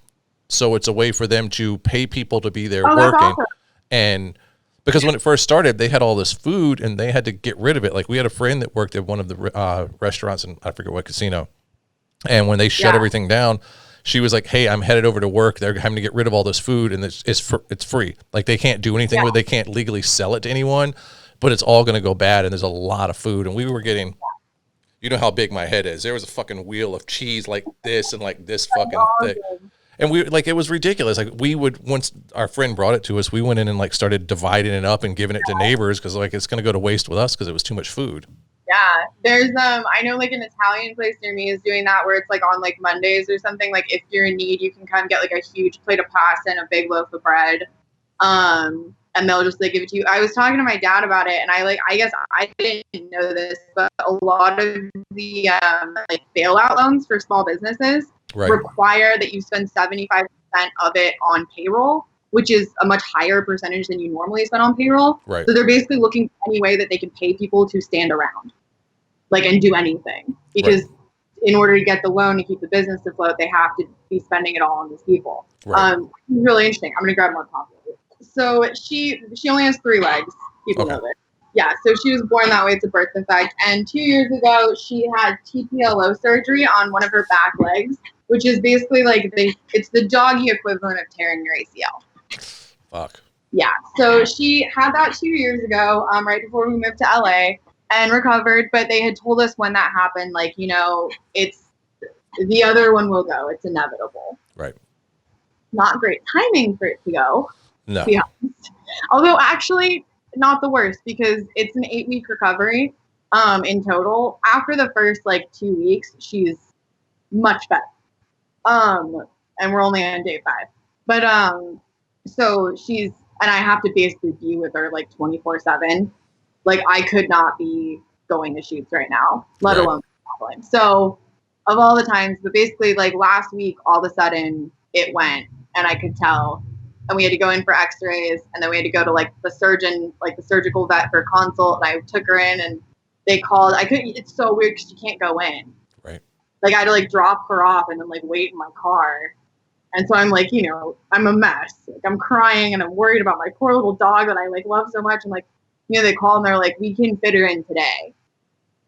So it's a way for them to pay people to be there working. Awesome. And because when it first started, they had all this food and they had to get rid of it. Like we had a friend that worked at one of the restaurants in, I forget what casino. And when they shut everything down, she was like, hey, I'm headed over to work. They're having to get rid of all this food and it's free. Like they can't do anything with it. They can't legally sell it to anyone, but it's all going to go bad. And there's a lot of food. And we were getting, you know how big my head is. There was a fucking wheel of cheese like this and like this fucking thick. And we like, it was ridiculous. Like we would, once our friend brought it to us, we went in and like started dividing it up and giving it to neighbors because like it's going to go to waste with us because it was too much food.
Yeah, there's I know like an Italian place near me is doing that where it's like on like Mondays or something. Like if you're in need, you can come get like a huge plate of pasta and a big loaf of bread, and they'll just like give it to you. I was talking to my dad about it, and I guess I didn't know this, but a lot of the like bailout loans for small businesses require that you spend 75% of it on payroll, which is a much higher percentage than you normally spend on payroll.
Right.
So they're basically looking for any way that they can pay people to stand around, like, and do anything. Because in order to get the loan to keep the business afloat, they have to be spending it all on these people.
Right.
Really interesting. I'm gonna grab more coffee. So she only has 3 legs. People know this. Yeah, so she was born that way. It's a birth defect. And 2 years ago, she had TPLO surgery on one of her back legs, which is basically like it's the doggy equivalent of tearing your ACL.
Fuck.
Yeah, so she had that 2 years ago, right before we moved to LA, and recovered. But they had told us when that happened, like, you know, it's the other one will go. It's inevitable.
Right.
Not great timing for it to go.
No.
To be honest. Although actually not the worst, because it's an 8-week recovery in total. After the first like 2 weeks, she's much better. And we're only on day 5. But so she's, and I have to basically be with her like 24/7. Like I could not be going to shoots right now, let alone traveling. So of all the times, but basically like last week, all of a sudden it went, and I could tell, and we had to go in for x-rays, and then we had to go to like the surgeon, like the surgical vet for a consult, and I took her in, and they called, it's so weird because you can't go in.
Right.
Like I had to like drop her off and then like wait in my car. And so I'm like, you know, I'm a mess. Like I'm crying and I'm worried about my poor little dog that I like love so much. And like, you know, they called and they're like, we can fit her in today.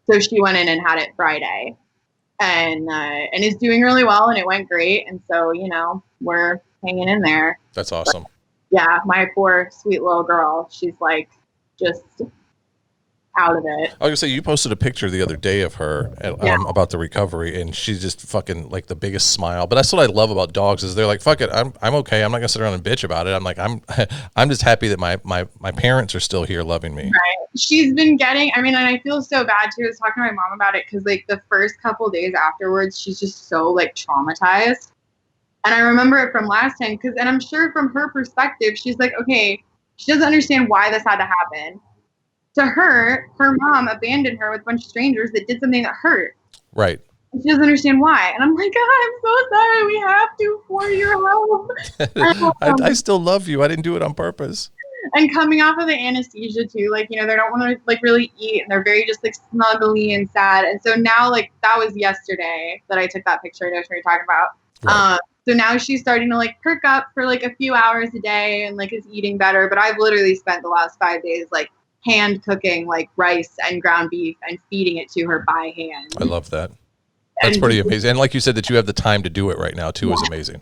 So she went in and had it Friday, and is doing really well, and it went great. And so, you know, we're hanging in there.
That's awesome.
But, yeah, my poor sweet little girl. She's like just out of it.
I was gonna say, you posted a picture the other day of her about the recovery, and she's just fucking like the biggest smile. But that's what I love about dogs, is they're like, fuck it, I'm okay. I'm not gonna sit around and bitch about it. I'm like, I'm just happy that my parents are still here loving me.
Right. She's been getting, I mean, and I feel so bad too. I was talking to my mom about it, because like the first couple of days afterwards, she's just so like traumatized. And I remember it from last time, and I'm sure from her perspective, she's like, okay, she doesn't understand why this had to happen. To her mom abandoned her with a bunch of strangers that did something that hurt.
Right.
And she doesn't understand why. And I'm like, God, I'm so sorry. We have to for your help.
I still love you. I didn't do it on purpose.
And coming off of the anesthesia too, like, you know, they don't want to like really eat, and they're very just like snuggly and sad. And so now, like, that was yesterday that I took that picture. I know what you're talking about.
Right.
So now she's starting to like perk up for like a few hours a day and like is eating better. But I've literally spent the last 5 days like hand cooking like rice and ground beef and feeding it to her by hand.
I love that. That's pretty amazing. And like you said, that you have the time to do it right now too is amazing.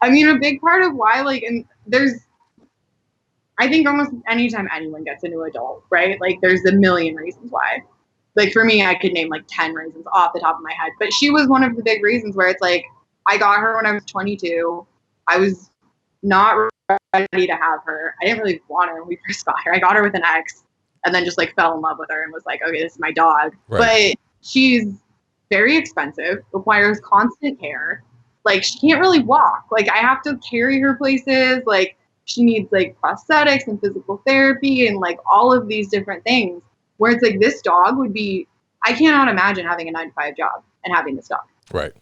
I mean, a big part of why, like, and I think almost anytime anyone gets into adult, right? Like there's a million reasons why. Like for me, I could name like 10 reasons off the top of my head, but she was one of the big reasons, where it's like, I got her when I was 22. I was not ready to have her. I didn't really want her when we first got her. I got her with an ex, and then just like fell in love with her and was like, okay, this is my dog. Right. But she's very expensive, requires constant care. Like she can't really walk. Like I have to carry her places. Like she needs like prosthetics and physical therapy and like all of these different things, where it's like this dog would be, I cannot imagine having a 9-to-5 job and having this dog.
Right.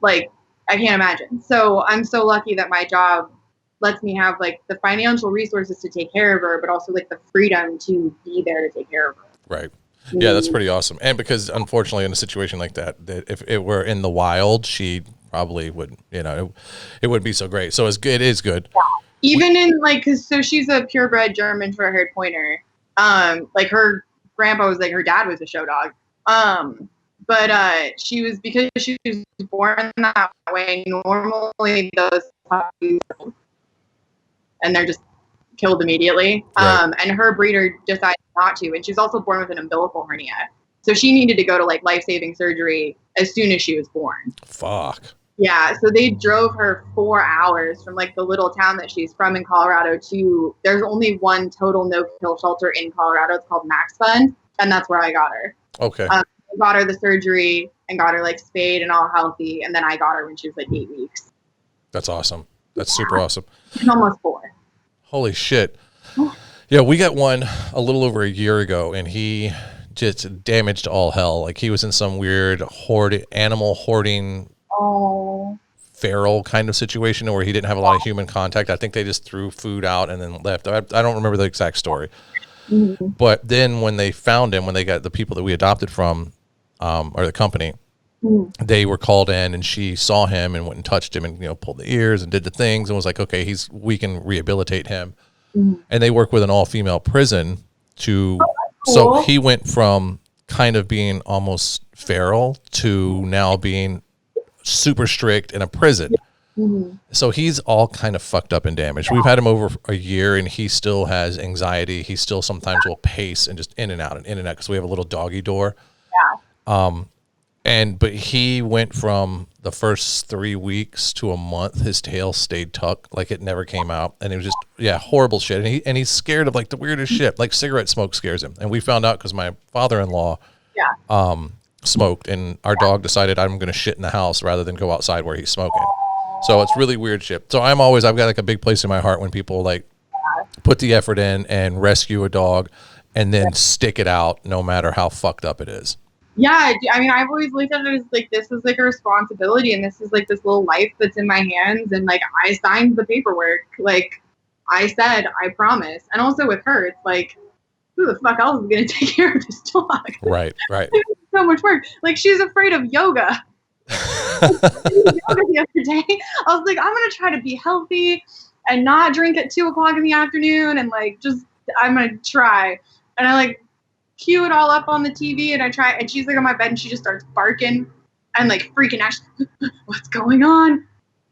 Like I can't imagine. So I'm so lucky that my job lets me have like the financial resources to take care of her, but also like the freedom to be there to take care of her.
Right. Yeah, that's pretty awesome. And because unfortunately in a situation like that if it were in the wild, she probably would, you know, it wouldn't be so great. So it is good.
Yeah. Even in like, so she's a purebred German short-haired pointer. Like her grandpa was like, her dad was a show dog. But she was, because she was born that way, normally those puppies, and they're just killed immediately.
Right.
And her breeder decided not to. And she's also born with an umbilical hernia. So she needed to go to like life-saving surgery as soon as she was born.
Fuck.
Yeah. So they drove her 4 hours from like the little town that she's from in Colorado to, there's only one total no-kill shelter in Colorado. It's called Max Fund. And that's where I got her.
Okay.
I got her the surgery and got her like spayed and all healthy. And then I got her when she was like 8 weeks.
That's awesome. That's super awesome.
She's almost 4.
Holy shit. Yeah, we got one a little over a year ago, and he just damaged all hell. Like he was in some weird animal hoarding, feral kind of situation where he didn't have a lot of human contact. I think they just threw food out and then left. I don't remember the exact story. Mm-hmm. But then when they found him, when they got the people that we adopted from, or the company, they were called in, and she saw him and went and touched him and, pulled the ears and did the things and was like, okay, we can rehabilitate him. And they work with an all-female prison to, so he went from kind of being almost feral to now being super strict in a prison. So he's all kind of fucked up and damaged. We've had him over a year, and he still has anxiety. He still sometimes will pace and just in and out because we have a little doggy door. But he went from the first 3 weeks to a month, his tail stayed tucked, like it never came out. And it was just, horrible shit. And he's scared of like the weirdest shit, like cigarette smoke scares him. And we found out because my father-in-law smoked, and our dog decided I'm going to shit in the house rather than go outside where he's smoking. So it's really weird shit. So I've got like a big place in my heart when people like put the effort in and rescue a dog and then stick it out no matter how fucked up it is.
Yeah, I mean, I've always looked at it as like, this is like a responsibility, and this is like this little life that's in my hands, and like I signed the paperwork. Like I said, I promise. And also with her, it's like, who the fuck else is going to take care of this dog?
Right.
So much work. Like, she's afraid of yoga. The other day, I was like, I'm going to try to be healthy and not drink at 2:00 in the afternoon, and like, I'm going to try. And I like cue it all up on the TV, and I try, and she's like on my bed, and she just starts barking and like freaking out. She's like, what's going on?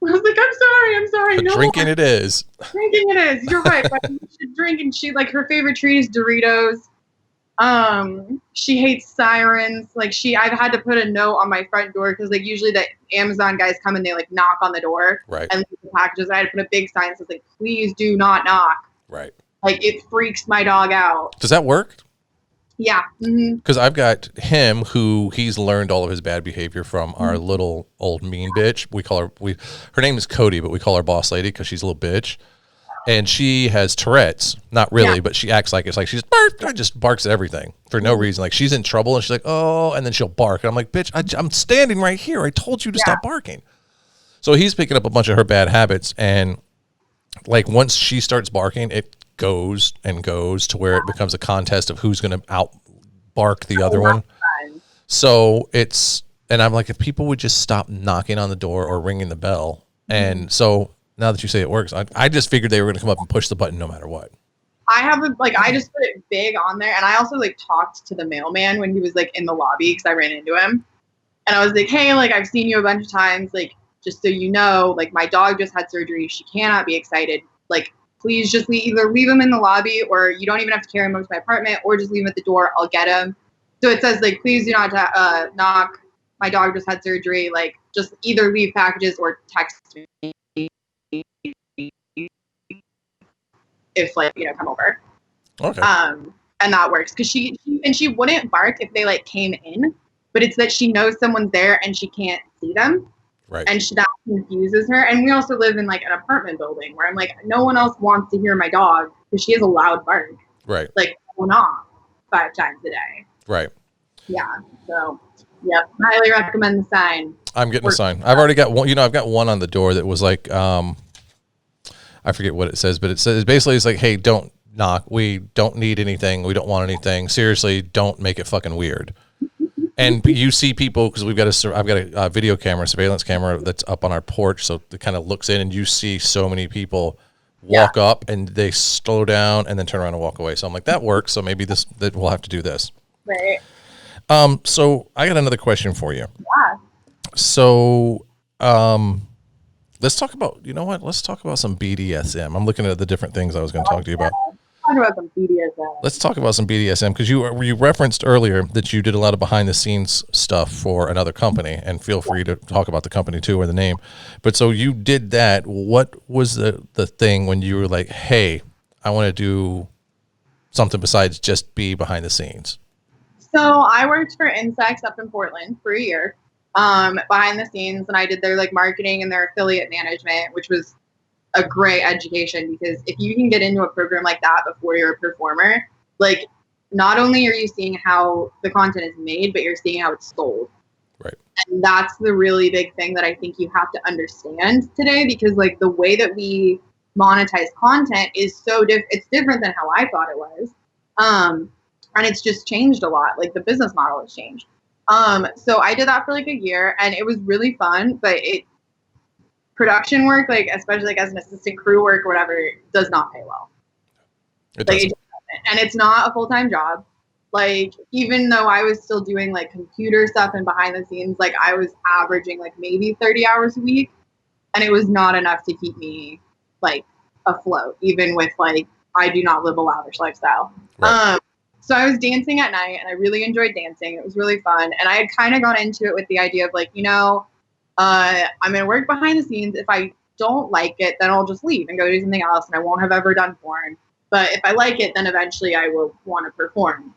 I was like, I'm sorry. No,
drinking it is.
Drinking it is. You're right. But you should drink, and she like her favorite treat is Doritos. She hates sirens. Like I've had to put a note on my front door because like usually the Amazon guys come and they like knock on the door and leave the packages. I had to put a big sign that says like, please do not knock.
Right.
Like it freaks my dog out.
Does that work?
Yeah.
Because I've got him who he's learned all of his bad behavior from our little old mean bitch. We call her, her name is Cody, but we call her boss lady because she's a little bitch. And she has Tourette's, not really, but she acts like it's like she just barks at everything for no reason. Like she's in trouble and she's like, oh, and then she'll bark. And I'm like, bitch, I'm standing right here. I told you to stop barking. So he's picking up a bunch of her bad habits. And like once she starts barking, it goes and goes to where it becomes a contest of who's going to out bark the other one. So and I'm like, if people would just stop knocking on the door or ringing the bell. And so now that you say it works, I just figured they were going to come up and push the button no matter what.
I just put it big on there, and I also like talked to the mailman when he was like in the lobby because I ran into him, and I was like, hey, like I've seen you a bunch of times, like just so you know, like my dog just had surgery, she cannot be excited, like please just either leave him in the lobby, or you don't even have to carry him over to my apartment, or just leave him at the door, I'll get him. So it says like, please do not knock, my dog just had surgery, like just either leave packages or text me if like, come over.
Okay.
And that works because she wouldn't bark if they like came in, but it's that she knows someone's there and she can't see them.
Right.
And that confuses her. And we also live in like an apartment building where I'm like, no one else wants to hear my dog because she has a loud bark.
Right.
Like going off 5 times a day.
Right.
Yeah. So, yep. Highly recommend the sign.
I'm getting a sign. I've already got one. I've got one on the door that was like, I forget what it says, but it says basically it's like, hey, don't knock. We don't need anything. We don't want anything. Seriously, don't make it fucking weird. And you see people, because I've got a video camera, surveillance camera that's up on our porch, so it kind of looks in, and you see so many people walk up and they slow down and then turn around and walk away. So I'm like, that works. So maybe that we'll have to do this.
Right.
So I got another question for you.
Yeah.
So, let's talk about, let's talk about some BDSM. I'm looking at the different things I was going to talk to you about.
Talk about some BDSM.
Let's talk about some BDSM, because you referenced earlier that you did a lot of behind the scenes stuff for another company, and feel free to talk about the company too, or the name. But so you did that. What was the thing when you were like, hey, I want to do something besides just be behind the scenes?
So I worked for Insects up in Portland for a year. Behind the scenes, and I did their like marketing and their affiliate management, which was a great education, because if you can get into a program like that before you're a performer, like not only are you seeing how the content is made, but you're seeing how it's sold.
Right. And
that's the really big thing that I think you have to understand today, because like the way that we monetize content is so it's different than how I thought it was. And it's just changed a lot. Like the business model has changed. So I did that for like a year, and it was really fun, but production work, like especially like as an assistant crew work or whatever, does not pay well.
It
Like,
doesn't.
and it's not a full-time job. Like, even though I was still doing like computer stuff and behind the scenes, like I was averaging like maybe 30 hours a week, and it was not enough to keep me like afloat, even with like I do not live a lavish lifestyle.
Right.
So I was dancing at night, and I really enjoyed dancing. It was really fun, and I had kind of gone into it with the idea of like, I'm gonna work behind the scenes. If I don't like it, then I'll just leave and go do something else, and I won't have ever done porn. But if I like it, then eventually I will want to perform.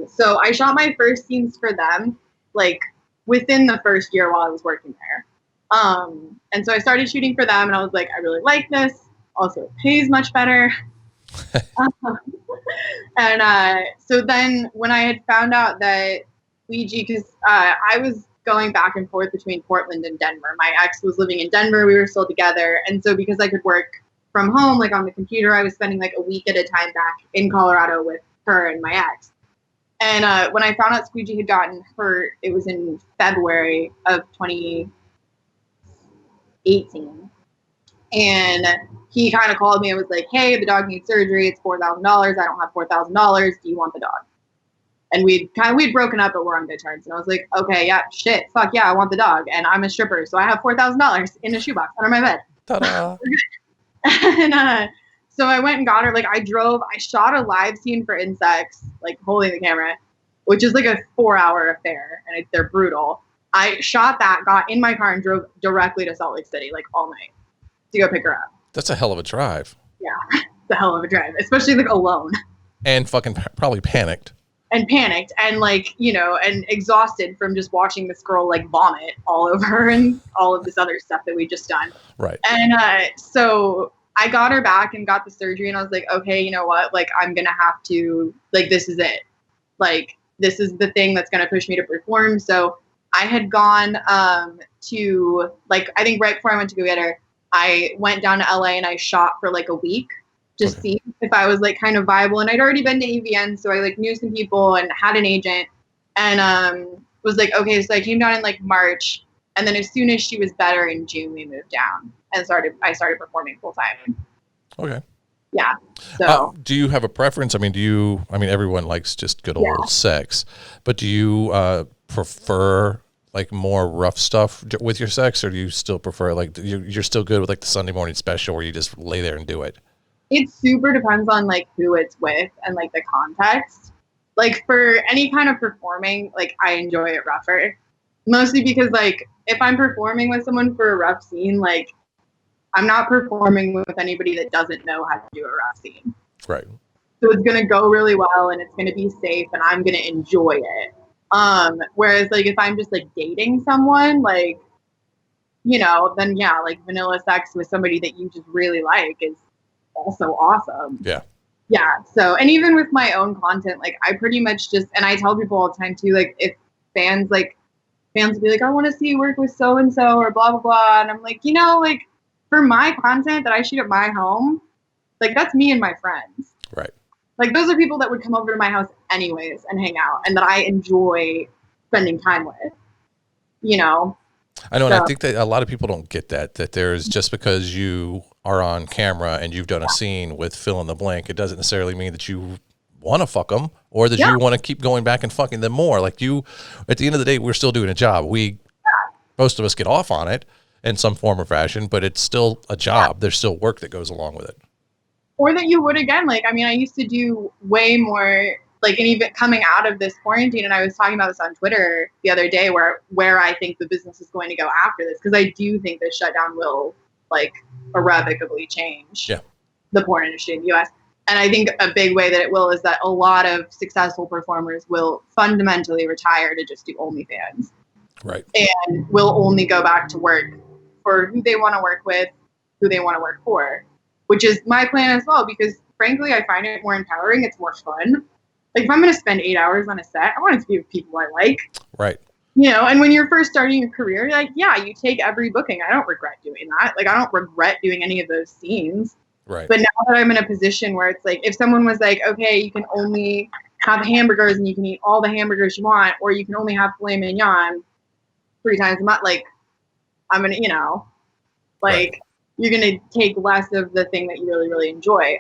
So I shot my first scenes for them, like within the first year while I was working there. And so I started shooting for them, and I was like, I really like this. Also, it pays much better. And so then when I had found out that Ouija, because I was going back and forth between Portland and Denver. My ex was living in Denver. We were still together. And so because I could work from home, like on the computer, I was spending like a week at a time back in Colorado with her and my ex. And when I found out Squeegee had gotten hurt, it was in February of 2018. And he kind of called me and was like, hey, the dog needs surgery. It's $4,000. I don't have $4,000. Do you want the dog? And we'd broken up, but we're on good terms. And I was like, okay, yeah, shit, fuck yeah, I want the dog. And I'm a stripper, so I have $4,000 in a shoebox under my bed.
Ta-da.
And so I went and got her. Like I shot a live scene for insects, like holding the camera, which is like a 4-hour affair, and they're brutal. I shot that, got in my car, and drove directly to Salt Lake City, like all night, to go pick her up.
That's a hell of a drive.
Yeah, it's a hell of a drive, especially like alone.
And fucking probably panicked.
And panicked and like, and exhausted from just watching this girl like vomit all over her and all of this other stuff that we just done.
Right.
And so I got her back and got the surgery, and I was like, okay, you know what? Like, I'm going to have to, like, this is it. Like, this is the thing that's going to push me to perform. So I had gone to, like, I think right before I went to go get her, I went down to LA and I shot for like a week. Just see if I was like kind of viable. And I'd already been to EVN, so I like knew some people and had an agent, and was like, okay, so I came down in like March, and then as soon as she was better in June, we moved down and I started performing full time.
Okay.
Yeah. So
do you have a preference? I mean, everyone likes just good old sex, but do you prefer like more rough stuff with your sex, or do you still prefer like you're still good with like the Sunday morning special where you just lay there and do it?
It super depends on like who it's with and like the context. Like for any kind of performing, like I enjoy it rougher, mostly because like if I'm performing with someone for a rough scene, like I'm not performing with anybody that doesn't know how to do a rough scene.
Right.
So it's gonna go really well and it's gonna be safe and I'm gonna enjoy it. Whereas like if I'm just like dating someone, like, then yeah, like vanilla sex with somebody that you just really like is also awesome.
Yeah.
Yeah. So, and even with my own content, like I pretty much just, and I tell people all the time too, like if fans will be like, I want to see you work with so-and-so or blah, blah, blah. And I'm like, like for my content that I shoot at my home, like that's me and my friends.
Right.
Like those are people that would come over to my house anyways and hang out and that I enjoy spending time with,
I know. And I think that a lot of people don't get that there's just because you are on camera and you've done a scene with fill in the blank, it doesn't necessarily mean that you want to fuck them or that you want to keep going back and fucking them more. Like at the end of the day, we're still doing a job. Most of us get off on it in some form or fashion, but it's still a job. There's still work that goes along with it.
Or that you would again, like, I mean, I used to do way more, like, and even coming out of this quarantine, and I was talking about this on Twitter the other day, where I think the business is going to go after this, because I do think this shutdown will, like, irrevocably change the porn industry in the U.S. And I think a big way that it will is that a lot of successful performers will fundamentally retire to just do OnlyFans.
Right.
And will only go back to work for who they want to work with, who they want to work for, which is my plan as well, because frankly, I find it more empowering. It's more fun. Like if I'm going to spend 8 hours on a set, I want it to be with people I like.
Right.
And when you're first starting your career, you're like, yeah, you take every booking. I don't regret doing that. Like I don't regret doing any of those scenes.
Right.
But now that I'm in a position where it's like, if someone was like, okay, you can only have hamburgers and you can eat all the hamburgers you want, or you can only have filet mignon 3 times a month. Like, I'm going to, like, right. You're going to take less of the thing that you really, really enjoy.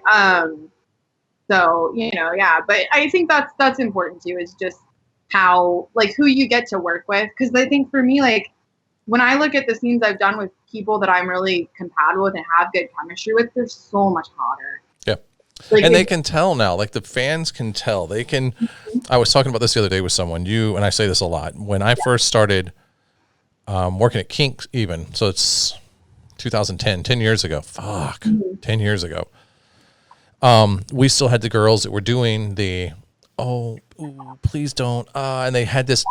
So, yeah, but I think that's important too, is just how, like, who you get to work with. Cause I think for me, like, when I look at the scenes I've done with people that I'm really compatible with and have good chemistry with, they're so much hotter.
Yeah. Like, and they can tell now, like the fans can tell. They can, I was talking about this the other day with someone, and I say this a lot. When I first started working at Kink even, so it's 2010, 10 years ago. Fuck, 10 years ago. We still had the girls that were doing the, please don't. And they had this,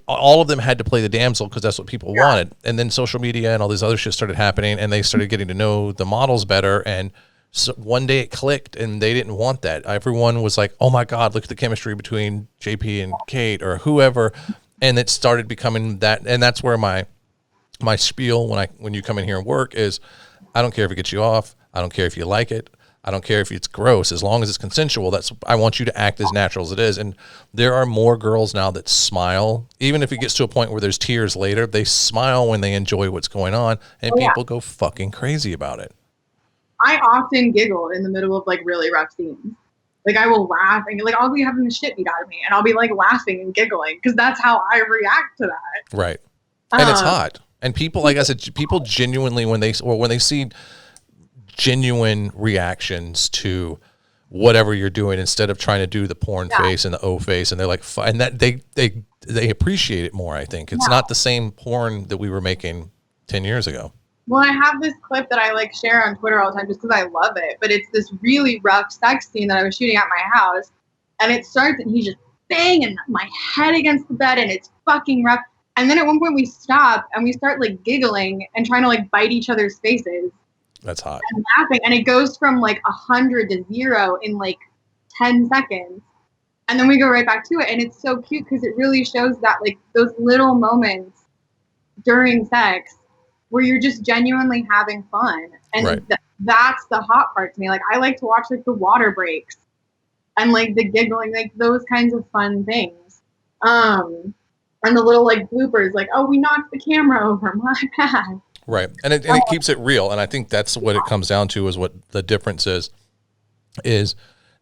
all of them had to play the damsel because that's what people wanted. And then social media and all this other shit started happening, and they started getting to know the models better. And so one day it clicked, and they didn't want that. Everyone was like, oh my God, look at the chemistry between JP and Kate or whoever. And it started becoming that. And that's where my spiel when you come in here and work is, I don't care if it gets you off. I don't care if you like it. I don't care if it's gross, as long as it's consensual. I want you to act as natural as it is. And there are more girls now that smile, even if it gets to a point where there's tears later, they smile when they enjoy what's going on, and people go fucking crazy about it.
I often giggle in the middle of like really rough scenes. Like I will laugh and like I'll be having the shit beat out of me, and I'll be like laughing and giggling because that's how I react to that.
Right. And it's hot. And people, like I said, people genuinely, when they see genuine reactions to whatever you're doing, instead of trying to do the porn face and the O face, and they're like, and that they appreciate it more. I think it's not the same porn that we were making 10 years ago.
Well, I have this clip that I like share on Twitter all the time just because I love it, but it's this really rough sex scene that I was shooting at my house, and it starts and he's just banging my head against the bed, and it's fucking rough. And then at one point we stop and we start like giggling and trying to like bite each other's faces.
That's hot.
And laughing, and it goes from like 100 to 0 in like 10 seconds, and then we go right back to it, and it's so cute because it really shows that like those little moments during sex where you're just genuinely having fun, and that's the hot part to me. Like I like to watch like the water breaks and like the giggling, like those kinds of fun things, and the little like bloopers, like, oh, we knocked the camera over, my bad.
Right. And it keeps it real. And I think that's what it comes down to, is what the difference is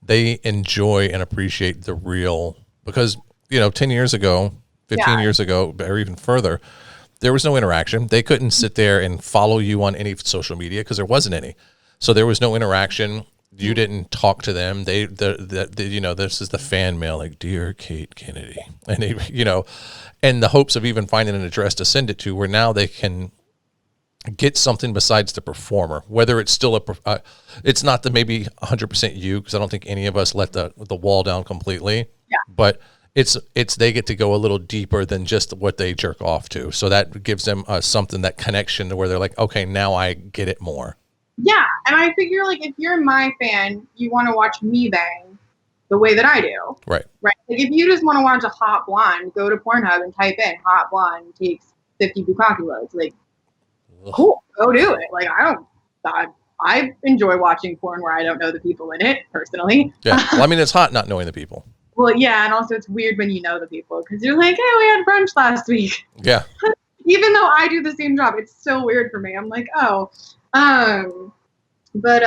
they enjoy and appreciate the real, because, 10 years ago, 15 years ago, or even further, there was no interaction. They couldn't sit there and follow you on any social media because there wasn't any. So there was no interaction. You didn't talk to them. This is the fan mail, like, dear Kate Kennedy. And they, and the hopes of even finding an address to send it to, where now they can get something besides the performer, whether it's still it's not the maybe 100% you, because I don't think any of us let the wall down completely, but it's they get to go a little deeper than just what they jerk off to. So that gives them something, that connection to where they're like, okay, now I get it more.
Yeah. And I figure like, if you're my fan, you want to watch me bang the way that I do.
Right.
Like if you just want to watch a hot blonde, go to Pornhub and type in hot blonde takes 50 bukkake loads. Like, cool, go do it. Like I enjoy watching porn where I don't know the people in it personally.
Yeah, well, I mean, it's hot not knowing the people.
Well, yeah, and also it's weird when you know the people, because you're like, hey, we had brunch last week.
Yeah.
Even though I do the same job, it's still weird for me. I'm like, oh, but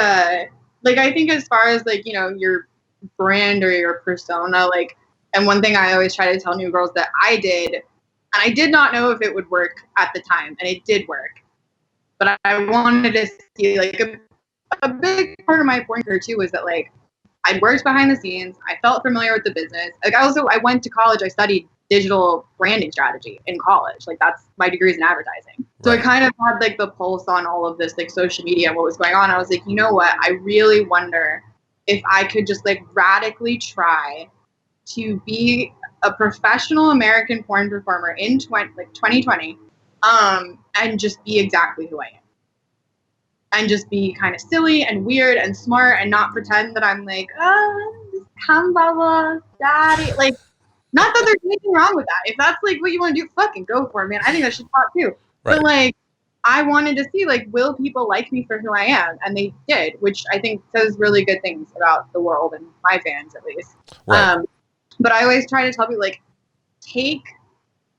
like I think as far as like your brand or your persona, like, and one thing I always try to tell new girls that I did, and I did not know if it would work at the time, and it did work. But I wanted to see, like, a big part of my porn career, too, was that, like, I'd worked behind the scenes. I felt familiar with the business. Like, I went to college. I studied digital branding strategy in college. Like, that's my degrees in advertising. So I kind of had, like, the pulse on all of this, like, social media and what was going on. I was like, you know what? I really wonder if I could just, like, radically try to be a professional American porn performer in 2020. And just be exactly who I am. And just be kind of silly and weird and smart and not pretend that I'm like, oh, come bubble, daddy. Like, not that there's anything wrong with that. If that's like what you want to do, fucking go for it, man. I think that should hot too. Right. But like, I wanted to see, like, will people like me for who I am? And they did, which I think says really good things about the world and my fans, at least.
Right.
But I always try to tell people, like, take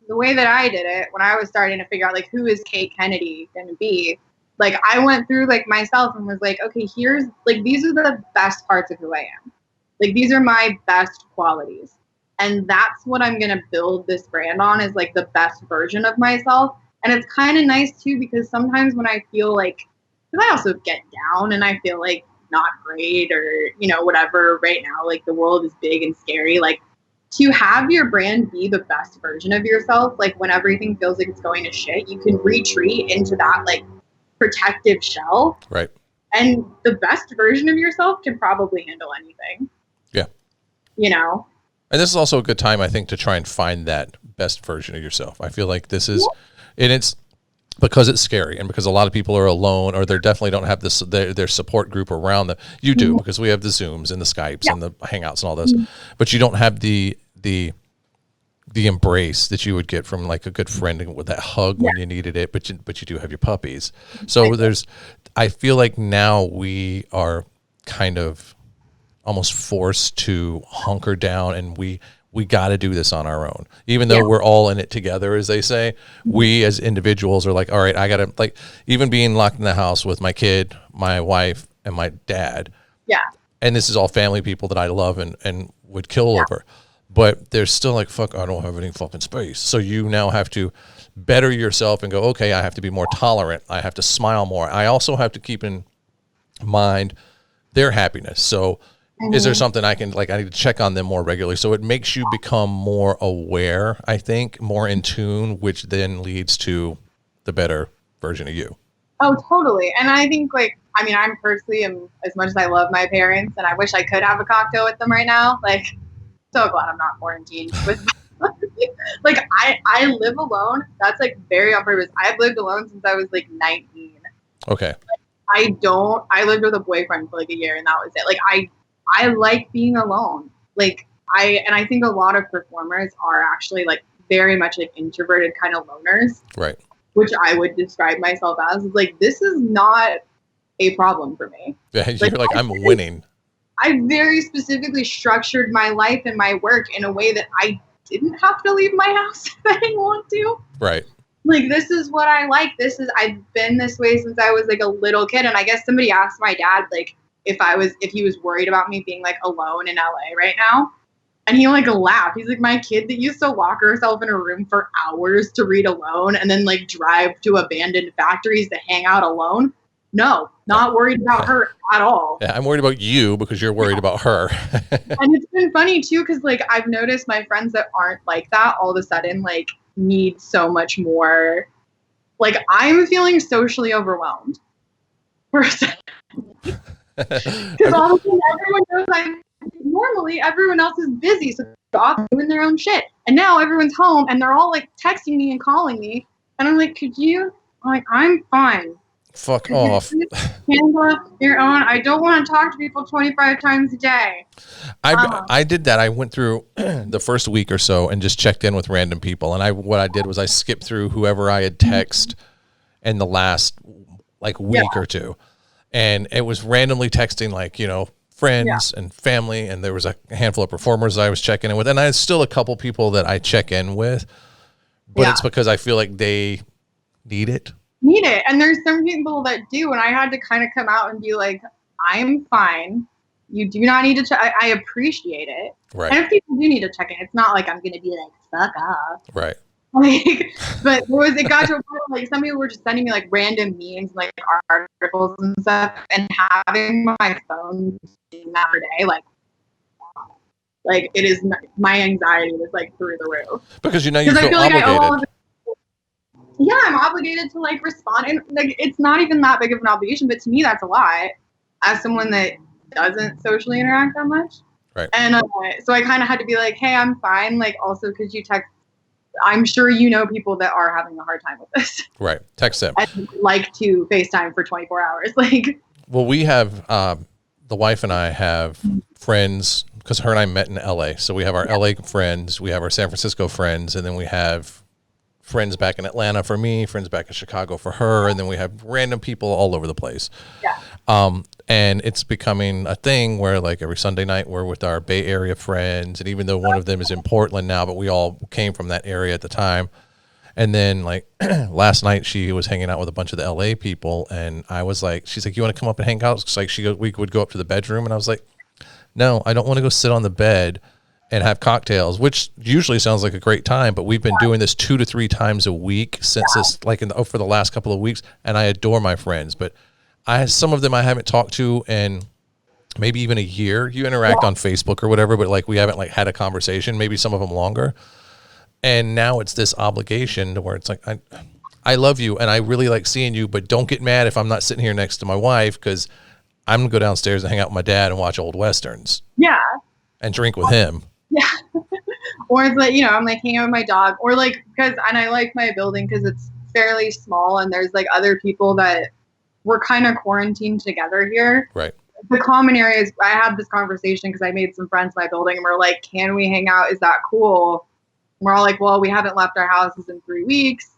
the way that I did it when I was starting to figure out, like, who is Kate Kennedy going to be? Like, I went through, like, myself and was like, okay, here's, like, these are the best parts of who I am. Like, these are my best qualities. And that's what I'm going to build this brand on, is, like, the best version of myself. And it's kind of nice, too, because sometimes when I feel like, because I also get down and I feel like not great or, you know, whatever right now, like, the world is big and scary, like, to have your brand be the best version of yourself, like, when everything feels like it's going to shit, you can retreat into that, like, protective shell.
Right.
And the best version of yourself can probably handle anything.
Yeah.
You know?
And this is also a good time, I think, to try and find that best version of yourself. I feel like this is, and it's because it's scary and because a lot of people are alone, or they definitely don't have this, their support group around them. You do, because we have the Zooms and the Skypes and the Hangouts and all this, but you don't have the embrace that you would get from, like, a good friend with that hug when you needed it, but you do have your puppies. So I feel like now we are kind of almost forced to hunker down, and we got to do this on our own, even though we're all in it together, as they say. We as individuals are like, all right, I gotta, like, even being locked in the house with my kid, my wife, and my dad. Yeah. And this is all family people that I love and would kill over. But there's still, like, fuck, I don't have any fucking space. So you now have to better yourself and go, okay, I have to be more tolerant. I have to smile more. I also have to keep in mind their happiness. So is there something I can, like, I need to check on them more regularly? So it makes you become more aware, I think, more in tune, which then leads to the better version of you.
Oh, totally. And I think, like, I mean, I'm personally, as much as I love my parents and I wish I could have a cocktail with them right now, like, so glad I'm not quarantined with like, I live alone. That's, like, very on purpose. I've lived alone since I was, like, 19.
Okay.
I lived with a boyfriend for, like, a year, and that was it. Like, I like being alone. Like, I think a lot of performers are actually, like, very much, like, introverted kind of loners.
Right.
Which I would describe myself as. Like, this is not a problem for me.
Yeah, you're like, I'm winning.
I very specifically structured my life and my work in a way that I didn't have to leave my house if I didn't want to.
Right.
Like, this is what I like. I've been this way since I was, like, a little kid. And I guess somebody asked my dad, like, if he was worried about me being, like, alone in LA right now. And he, like, laughed. He's like, my kid that used to lock herself in a room for hours to read alone and then, like, drive to abandoned factories to hang out alone. No, not worried about her at all.
Yeah, I'm worried about you because you're worried about her.
And it's been funny, too, because, like, I've noticed my friends that aren't like that all of a sudden, like, need so much more. Like, I'm feeling socially overwhelmed for a second. Because all of a sudden everyone knows normally everyone else is busy, so they're off doing their own shit. And now everyone's home and they're all, like, texting me and calling me. And I'm like, could you? I'm like, I'm fine.
Fuck off.
Handle your own. I don't want to talk to people 25 times a day.
I did that. I went through the first week or so and just checked in with random people. And what I did was I skipped through whoever I had texted in the last, like, week or two. And it was randomly texting, like, you know, friends and family. And there was a handful of performers I was checking in with. And I had still a couple people that I check in with. But it's because I feel like they need it.
And there's some people that do, and I had to kind of come out and be like, I'm fine. You do not need to check. I appreciate it.
Right.
And if people do need to check in, it's not like I'm going to be like, fuck off.
Right.
Like, but it got to a point where, like, some people were just sending me, like, random memes, like, articles and stuff, and having my phone doing that per day, like it is, my anxiety was, like, through the roof.
Because you feel obligated.
I'm obligated to, like, respond. And, like, it's not even that big of an obligation, but to me, that's a lot as someone that doesn't socially interact that much.
Right.
And so I kind of had to be like, hey, I'm fine. Like, also, could you text? I'm sure you know people that are having a hard time with this.
Right. Text them.
I'd like to FaceTime for 24 hours. Like,
well, we have, the wife and I have friends, because her and I met in LA. So we have our LA friends, we have our San Francisco friends, and then we have friends back in Atlanta for me, friends back in Chicago for her, and then we have random people all over the place.
Yeah.
And it's becoming a thing where like every Sunday night we're with our Bay Area friends, and even though one of them is in Portland now, but we all came from that area at the time. And then like last night she was hanging out with a bunch of the LA people, and I was like, she's like, you want to come up and hang out? It's like we would go up to the bedroom, and I was like, no, I don't want to go sit on the bed and have cocktails, which usually sounds like a great time, but we've been doing this 2 to 3 times a week since this, like for the last couple of weeks, and I adore my friends, but some of them I haven't talked to in maybe even a year. You interact on Facebook or whatever, but like we haven't like had a conversation, maybe some of them longer. And now it's this obligation to where it's like, I love you and I really like seeing you, but don't get mad if I'm not sitting here next to my wife, because I'm gonna go downstairs and hang out with my dad and watch old Westerns.
Yeah.
And drink with him.
Yeah. Or it's like, I'm like hanging out with my dog, or like, and I like my building because it's fairly small and there's like other people that we're kind of quarantined together here.
Right.
The common areas, I had this conversation because I made some friends in my building and we're like, can we hang out? Is that cool? And we're all like, well, we haven't left our houses in 3 weeks.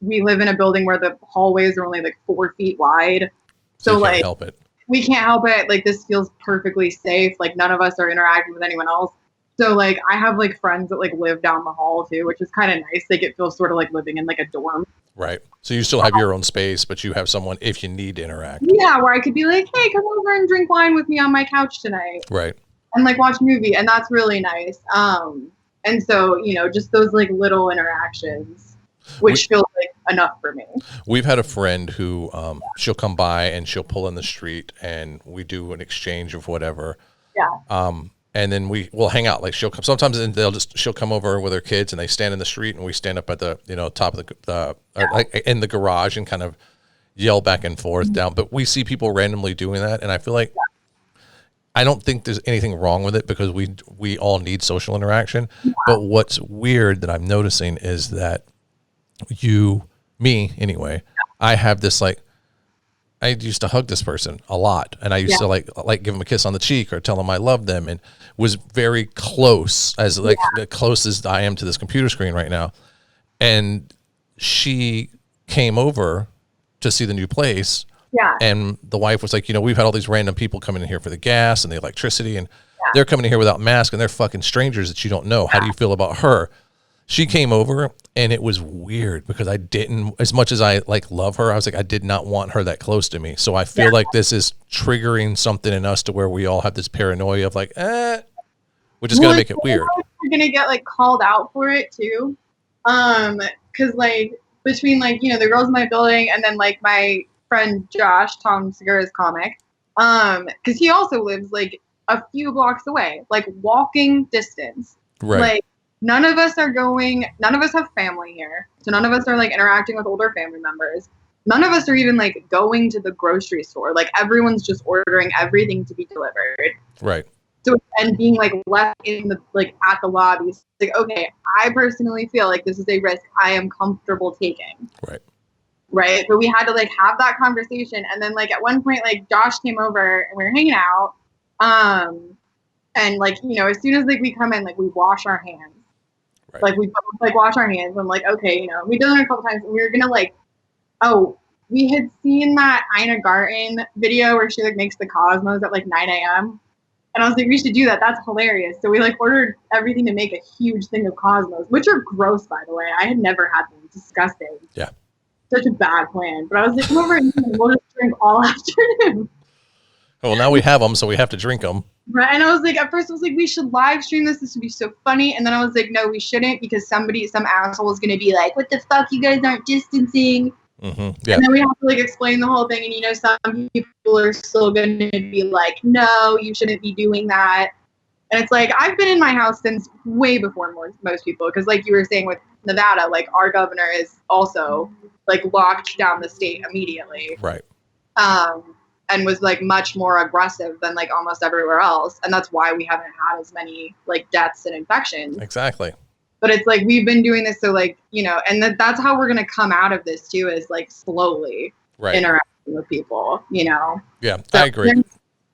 We live in a building where the hallways are only like 4 feet wide. So like, help it. We can't help it. Like, this feels perfectly safe. Like, none of us are interacting with anyone else. So like, I have like friends that like live down the hall too, which is kind of nice. Like, it feels sort of like living in like a dorm.
Right. So you still have your own space, but you have someone if you need to interact.
Yeah, where I could be like, hey, come over and drink wine with me on my couch tonight.
Right.
And like watch a movie. And that's really nice. And so, just those like little interactions, which feels like enough for me. We've
had a friend who she'll come by and she'll pull in the street and we do an exchange of whatever.
Yeah.
And then we'll hang out. Like she'll come sometimes, and she'll come over with her kids, and they stand in the street, and we stand up at the top of the like in the garage and kind of yell back and forth down. But we see people randomly doing that, and I feel like I don't think there's anything wrong with it because we all need social interaction. Yeah. But what's weird that I'm noticing is that me anyway, I have this like. I used to hug this person a lot, and I used to like give them a kiss on the cheek or tell them I loved them, and was very close as the closest I am to this computer screen right now. And she came over to see the new place.
Yeah.
And the wife was like, we've had all these random people coming in here for the gas and the electricity, and they're coming in here without masks, and they're fucking strangers that you don't know. How do you feel about her? She came over, and it was weird because I didn't, as much as I like love her, I was like, I did not want her that close to me. So I feel like this is triggering something in us to where we all have this paranoia of like, which is going to make it weird.
We're going to get like called out for it too. Cause like between like, the girls in my building and then like my friend Josh, Tom Segura's comic. Cause he also lives like a few blocks away, like walking distance.
Right.
Like, none of us have family here. So none of us are like interacting with older family members. None of us are even like going to the grocery store. Like everyone's just ordering everything to be delivered.
Right.
So, and being like left in the, like at the lobby, it's like, okay, I personally feel like this is a risk I am comfortable taking.
Right.
Right. But we had to like have that conversation. And then like at one point, like Josh came over and we were hanging out. And like, as soon as like we come in, like we wash our hands. Right. Like we both like wash our hands. I'm like, okay, we've done it a couple times. And we were gonna like, we had seen that Ina Garten video where she like makes the cosmos at like 9 a.m. And I was like, we should do that. That's hilarious. So we like ordered everything to make a huge thing of cosmos, which are gross, by the way. I had never had them. Disgusting.
Yeah.
Such a bad plan. But I was like, come over and we'll just drink all afternoon.
Well, now we have them, so we have to drink them.
Right. And I was like, at first I was like, we should live stream this. This would be so funny. And then I was like, no, we shouldn't, because some asshole is going to be like, what the fuck? You guys aren't distancing.
Mm-hmm. Yeah.
And then we have to like explain the whole thing. And, some people are still going to be like, no, you shouldn't be doing that. And it's like, I've been in my house since way before most people. Because like you were saying with Nevada, like our governor is also like locked down the state immediately.
Right.
And was like much more aggressive than like almost everywhere else. And that's why we haven't had as many like deaths and infections.
Exactly.
But it's like, we've been doing this. So like, and that's how we're going to come out of this too, is like slowly interacting with people, Yeah,
so I agree.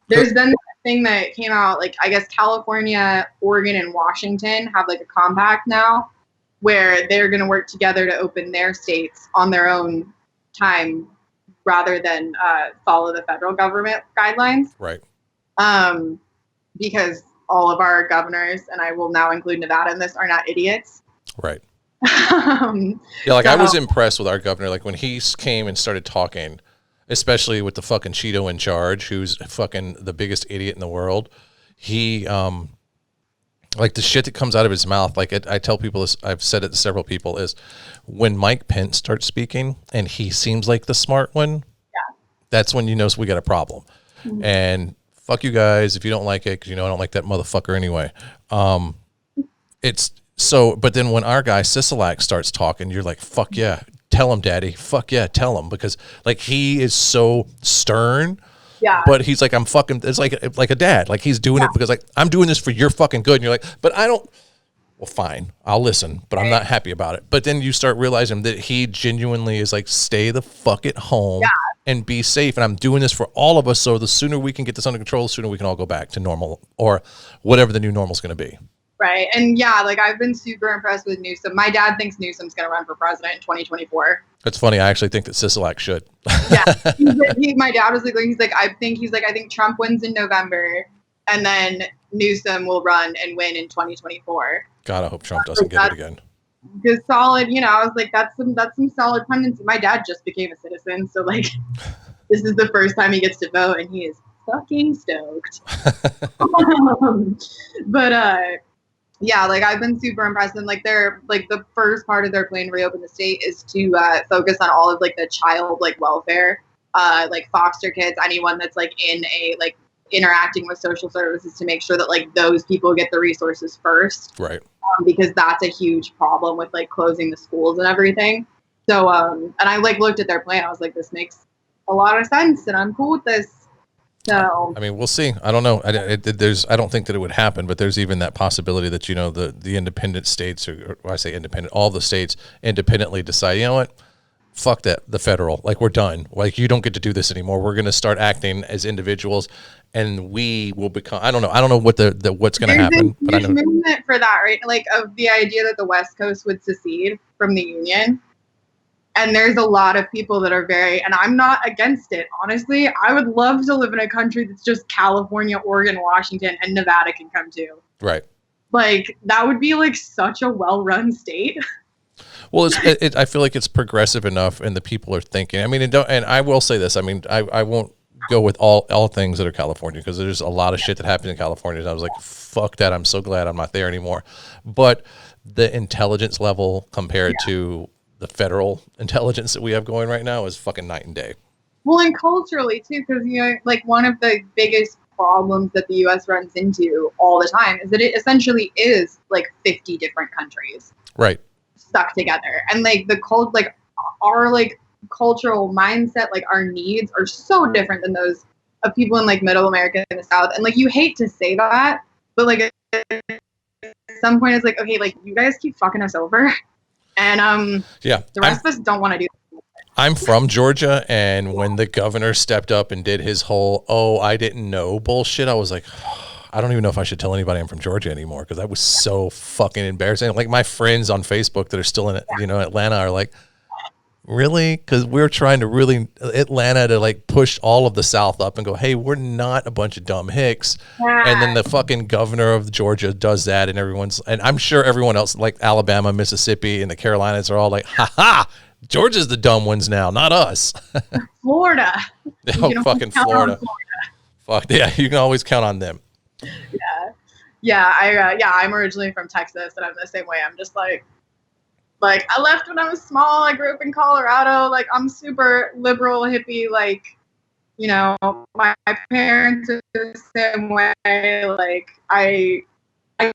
There's been that thing that came out, like, I guess California, Oregon, and Washington have like a compact now where they're going to work together to open their states on their own time rather than follow the federal government guidelines.
Right.
Because all of our governors, and I will now include Nevada in this, are not idiots.
Right. Yeah, like I was impressed with our governor. Like when he came and started talking, especially with the fucking Cheeto in charge, who's fucking the biggest idiot in the world. He, like the shit that comes out of his mouth, like I tell people this, I've said it to several people, is when Mike Pence starts speaking and he seems like the smart one, that's when you know we got a problem. Mm-hmm. And fuck you guys if you don't like it, because you know I don't like that motherfucker anyway. It's so, but then when our guy Sisolak starts talking, you're like, fuck yeah, tell him, daddy. Fuck yeah, tell him, because like he is so stern.
Yeah.
But he's like, I'm fucking, it's like a dad. Like he's doing it because like, I'm doing this for your fucking good. And you're like, but I don't, well, fine, I'll listen, but I'm not happy about it. But then you start realizing that he genuinely is like, stay the fuck at home and be safe. And I'm doing this for all of us. So the sooner we can get this under control, the sooner we can all go back to normal or whatever the new normal is going to be.
Right. And yeah, like I've been super impressed with Newsom. My dad thinks Newsom's going to run for president in 2024.
It's funny. I actually think that Sisolak should.
Yeah. My dad was like, I think Trump wins in November and then Newsom will run and win in 2024.
God, I hope Trump doesn't get it again.
Good, solid. You know, I was like, that's some solid pundits. My dad just became a citizen. So like, this is the first time he gets to vote and he is fucking stoked. Yeah, like I've been super impressed, and like they're like the first part of their plan to reopen the state is to focus on all of like the child like welfare, like foster kids, anyone that's like in a like interacting with social services, to make sure that like those people get the resources first,
right?
Because that's a huge problem with like closing the schools and everything. So and I like looked at their plan, I was like, this makes a lot of sense, and I'm cool with this. So
I mean, we'll see. I don't know. I don't think that it would happen, but there's even that possibility that, you know, the independent states, or I say independent, all the states independently decide, you know what, fuck that, the federal, like we're done. Like you don't get to do this anymore. We're going to start acting as individuals, and we will become. I don't know what what's going to happen. But I know
movement for that, right? Like of the idea that the West Coast would secede from the Union. And there's a lot of people that are and I'm not against it. Honestly, I would love to live in a country that's just California, Oregon, Washington, and Nevada can come to.
Right.
Like that would be like such a well-run state.
Well, I feel like it's progressive enough, and the people are thinking. I mean, and I will say this. I mean, I won't go with all things that are California, because there's a lot of shit that happens in California. And I was like, fuck that. I'm so glad I'm not there anymore. But the intelligence level compared to the federal intelligence that we have going right now is fucking night and day.
Well, and culturally too, because you know, like one of the biggest problems that the U.S. runs into all the time is that it essentially is like 50 different countries,
right,
stuck together, and like our like cultural mindset, like our needs are so different than those of people in like Middle America and the South, and like you hate to say that, but like at some point it's like, okay, like you guys keep fucking us over. And the rest of us don't want to do that.
I'm from Georgia, and when the governor stepped up and did his whole I didn't know bullshit, I was like, I don't even know if I should tell anybody I'm from Georgia anymore, because that was so fucking embarrassing. Like my friends on Facebook that are still in Atlanta are like, really? Because we're trying to really Atlanta to like push all of the South up and go, hey, we're not a bunch of dumb hicks. And then the fucking governor of Georgia does that, and and I'm sure everyone else like Alabama, Mississippi, and the Carolinas are all like, ha, Georgia's the dumb ones now, not us.
Florida.
Fucking Florida. Fuck yeah, you can always count on them.
I'm originally from Texas, and I'm the same way. I'm just like I left when I was small. I grew up in Colorado. Like, I'm super liberal, hippie. Like, you know, my parents are the same way. Like, I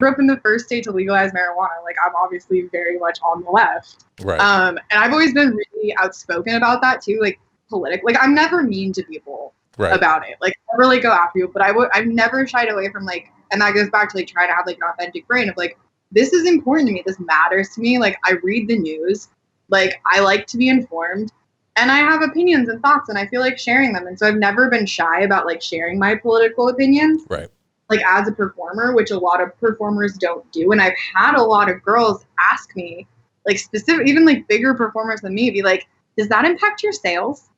grew up in the first state to legalize marijuana. Like, I'm obviously very much on the left.
Right.
And I've always been really outspoken about that too. Like, politically. Like, I'm never mean to people about it. Like, I never like go after you. But I've never shied away from like, and that goes back to like trying to have like an authentic brain of like, this is important to me. This matters to me. Like, I read the news. Like, I like to be informed. And I have opinions and thoughts, and I feel like sharing them. And so I've never been shy about, like, sharing my political opinions.
Right.
Like, as a performer, which a lot of performers don't do. And I've had a lot of girls ask me, like specific, even like bigger performers than me, be like, does that impact your sales?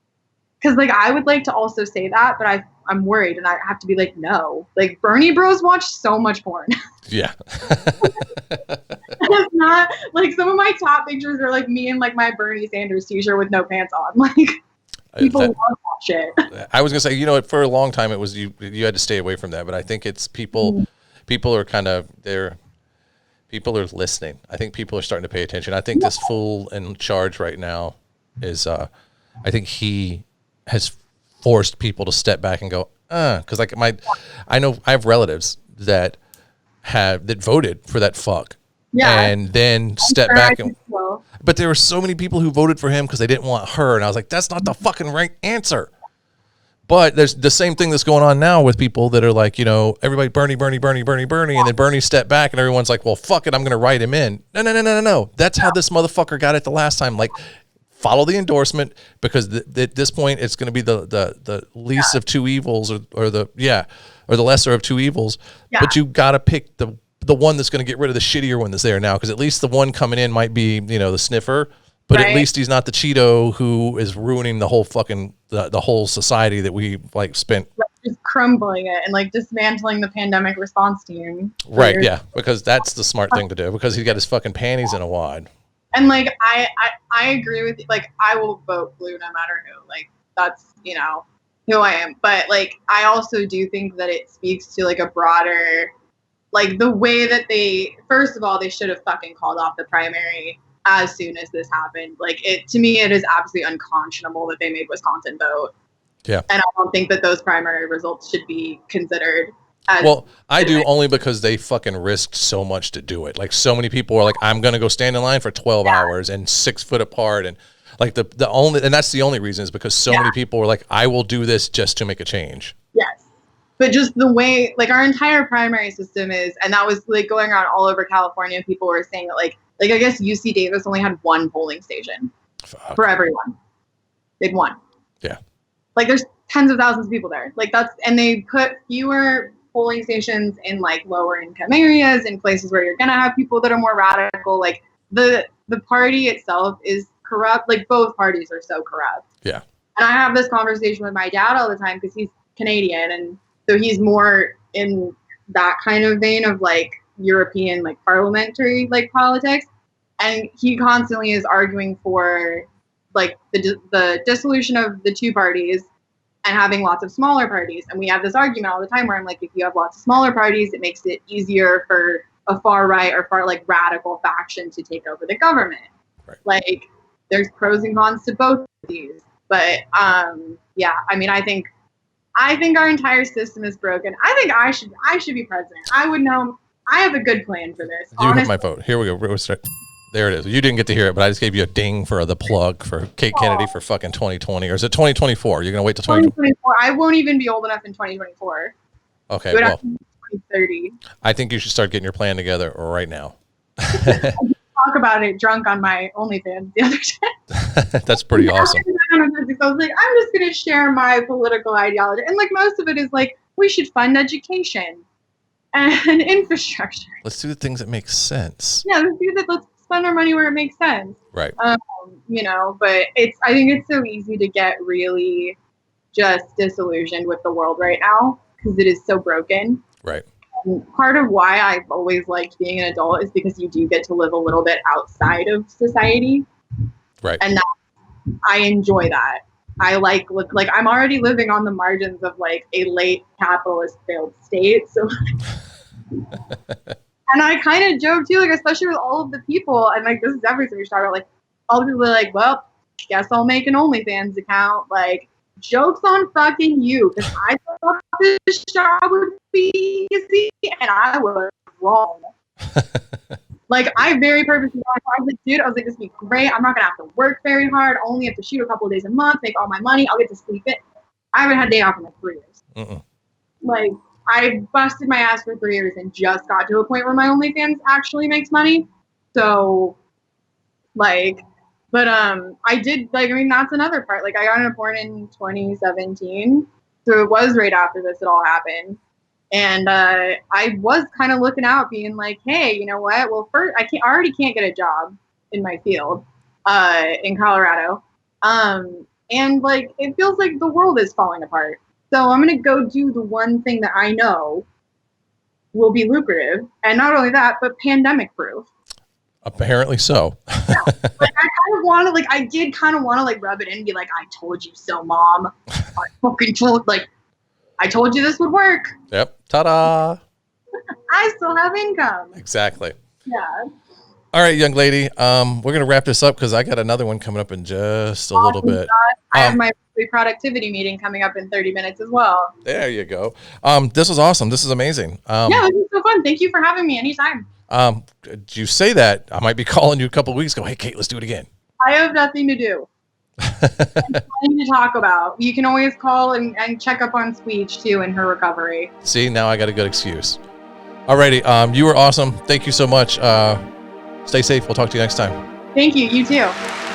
Because like I would like to also say that, but I'm worried, and I have to be like, no. Like Bernie Bros watch so much porn.
Yeah.
It's not like some of my top pictures are like me in like my Bernie Sanders t-shirt with no pants on. Like people love that shit.
I was gonna say, you know, for a long time it was you had to stay away from that, but I think it's people are kind of people are listening. I think people are starting to pay attention. I think this fool in charge right now is I think he has forced people to step back and go, because like I know I have relatives that voted for that fuck.
Yeah.
And then step back but there were so many people who voted for him because they didn't want her, and I was like, that's not the fucking right answer. But there's the same thing that's going on now with people that are like, you know, everybody Bernie, and then Bernie stepped back and everyone's like, well, fuck it, I'm going to write him in. No. That's how this motherfucker got it the last time. Like, follow the endorsement, because at this point it's going to be the least of two evils, or the lesser of two evils. Yeah. But you got to pick the one that's going to get rid of the shittier one that's there now, because at least the one coming in might be, you know, the sniffer. But at least he's not the Cheeto who is ruining the whole fucking the whole society that we like spent
just crumbling it and like dismantling the pandemic response team.
Right, yeah, because that's the smart thing to do, because he's got his fucking panties in a wad.
And like I agree with you. Like I will vote blue no matter who. Like that's, you know, who I am. But like I also do think that it speaks to like a broader, like the way that they, first of all, they should have fucking called off the primary as soon as this happened. Like to me, it is absolutely unconscionable that they made Wisconsin vote.
Yeah.
And I don't think that those primary results should be considered.
Well, I do, only because they fucking risked so much to do it. Like so many people are like, I'm going to go stand in line for 12 hours and 6 foot apart. And like and that's the only reason, is because so many people were like, I will do this just to make a change.
Yes. But just the way, like our entire primary system is, and that was like going around all over California, people were saying that like I guess UC Davis only had one polling station for everyone. They'd one.
Yeah.
Like there's tens of thousands of people there. Like and they put fewer polling stations in like lower income areas, in places where you're going to have people that are more radical. Like the party itself is corrupt. Like both parties are so corrupt.
Yeah.
And I have this conversation with my dad all the time, because he's Canadian, and so he's more in that kind of vein of like European, like parliamentary, like politics. And he constantly is arguing for like the dissolution of the two parties and having lots of smaller parties. And we have this argument all the time where I'm like, if you have lots of smaller parties, it makes it easier for a far right or far like radical faction to take over the government.
Right. Like
there's pros and cons to both of these. But yeah, I mean, I think our entire system is broken. I think I should be president. I would know. I have a good plan for this.
You have my vote. Here we go. There it is. You didn't get to hear it, but I just gave you a ding for the plug for Kate Kennedy for fucking 2020. Or is it 2024? You're going to wait till
2024? I won't even be old enough in 2024.
Okay, well,
2030.
I think you should start getting your plan together right now.
I talk about it drunk on my OnlyFans the other day.
That's pretty awesome.
I was like, I'm just going to share my political ideology. And like most of it is like, we should fund education and infrastructure.
Let's do the things that make sense.
Yeah, let's spend our money where it makes sense.
Right.
You know, but I think it's so easy to get really just disillusioned with the world right now, because it is so broken.
Right.
And part of why I've always liked being an adult is because you do get to live a little bit outside of society.
Right.
And I enjoy that. I like I'm already living on the margins of like a late capitalist failed state. So and I kind of joke too, like especially with all of the people, and like this is everything we talk about, like all the people are like, well, guess I'll make an OnlyFans account. Like, joke's on fucking you, because I thought this job would be easy, and I was wrong. Like, I very purposely thought, I was like, dude, this would be great. I'm not going to have to work very hard. I only have to shoot a couple of days a month, make all my money. I'll get to sleep it. I haven't had a day off in like 3 years.
Mm-mm.
Like, I busted my ass for 3 years and just got to a point where my OnlyFans actually makes money. So, like, but I did, like, I mean, that's another part. Like, I got into porn in 2017. So it was right after this, it all happened. And I was kind of looking out, being like, hey, you know what? Well, first, I already can't get a job. in my field in Colorado. And like, it feels like the world is falling apart. So I'm going to go do the one thing that I know will be lucrative. And not only that, but pandemic proof.
Apparently so.
Yeah. Like, I kind of want to, like, I did kind of want to, like, rub it in and be like, I told you so, Mom. I fucking told, like, I told you this would work.
Yep. Ta-da.
I still have income.
Exactly.
Yeah.
All right, young lady. We're going to wrap this up because I got another one coming up in just a little bit.
I have my productivity meeting coming up in 30 minutes as well.
There you go. This was awesome. This is amazing.
Yeah, this is so fun. Thank you for having me anytime.
You say that, I might be calling you a couple of weeks. Go, hey, Kate, let's do it again.
I have nothing to do. Nothing to talk about. You can always call and check up on Squeech too in her recovery.
See, now I got a good excuse. Alrighty. You were awesome. Thank you so much. Stay safe. We'll talk to you next time.
Thank you. You too.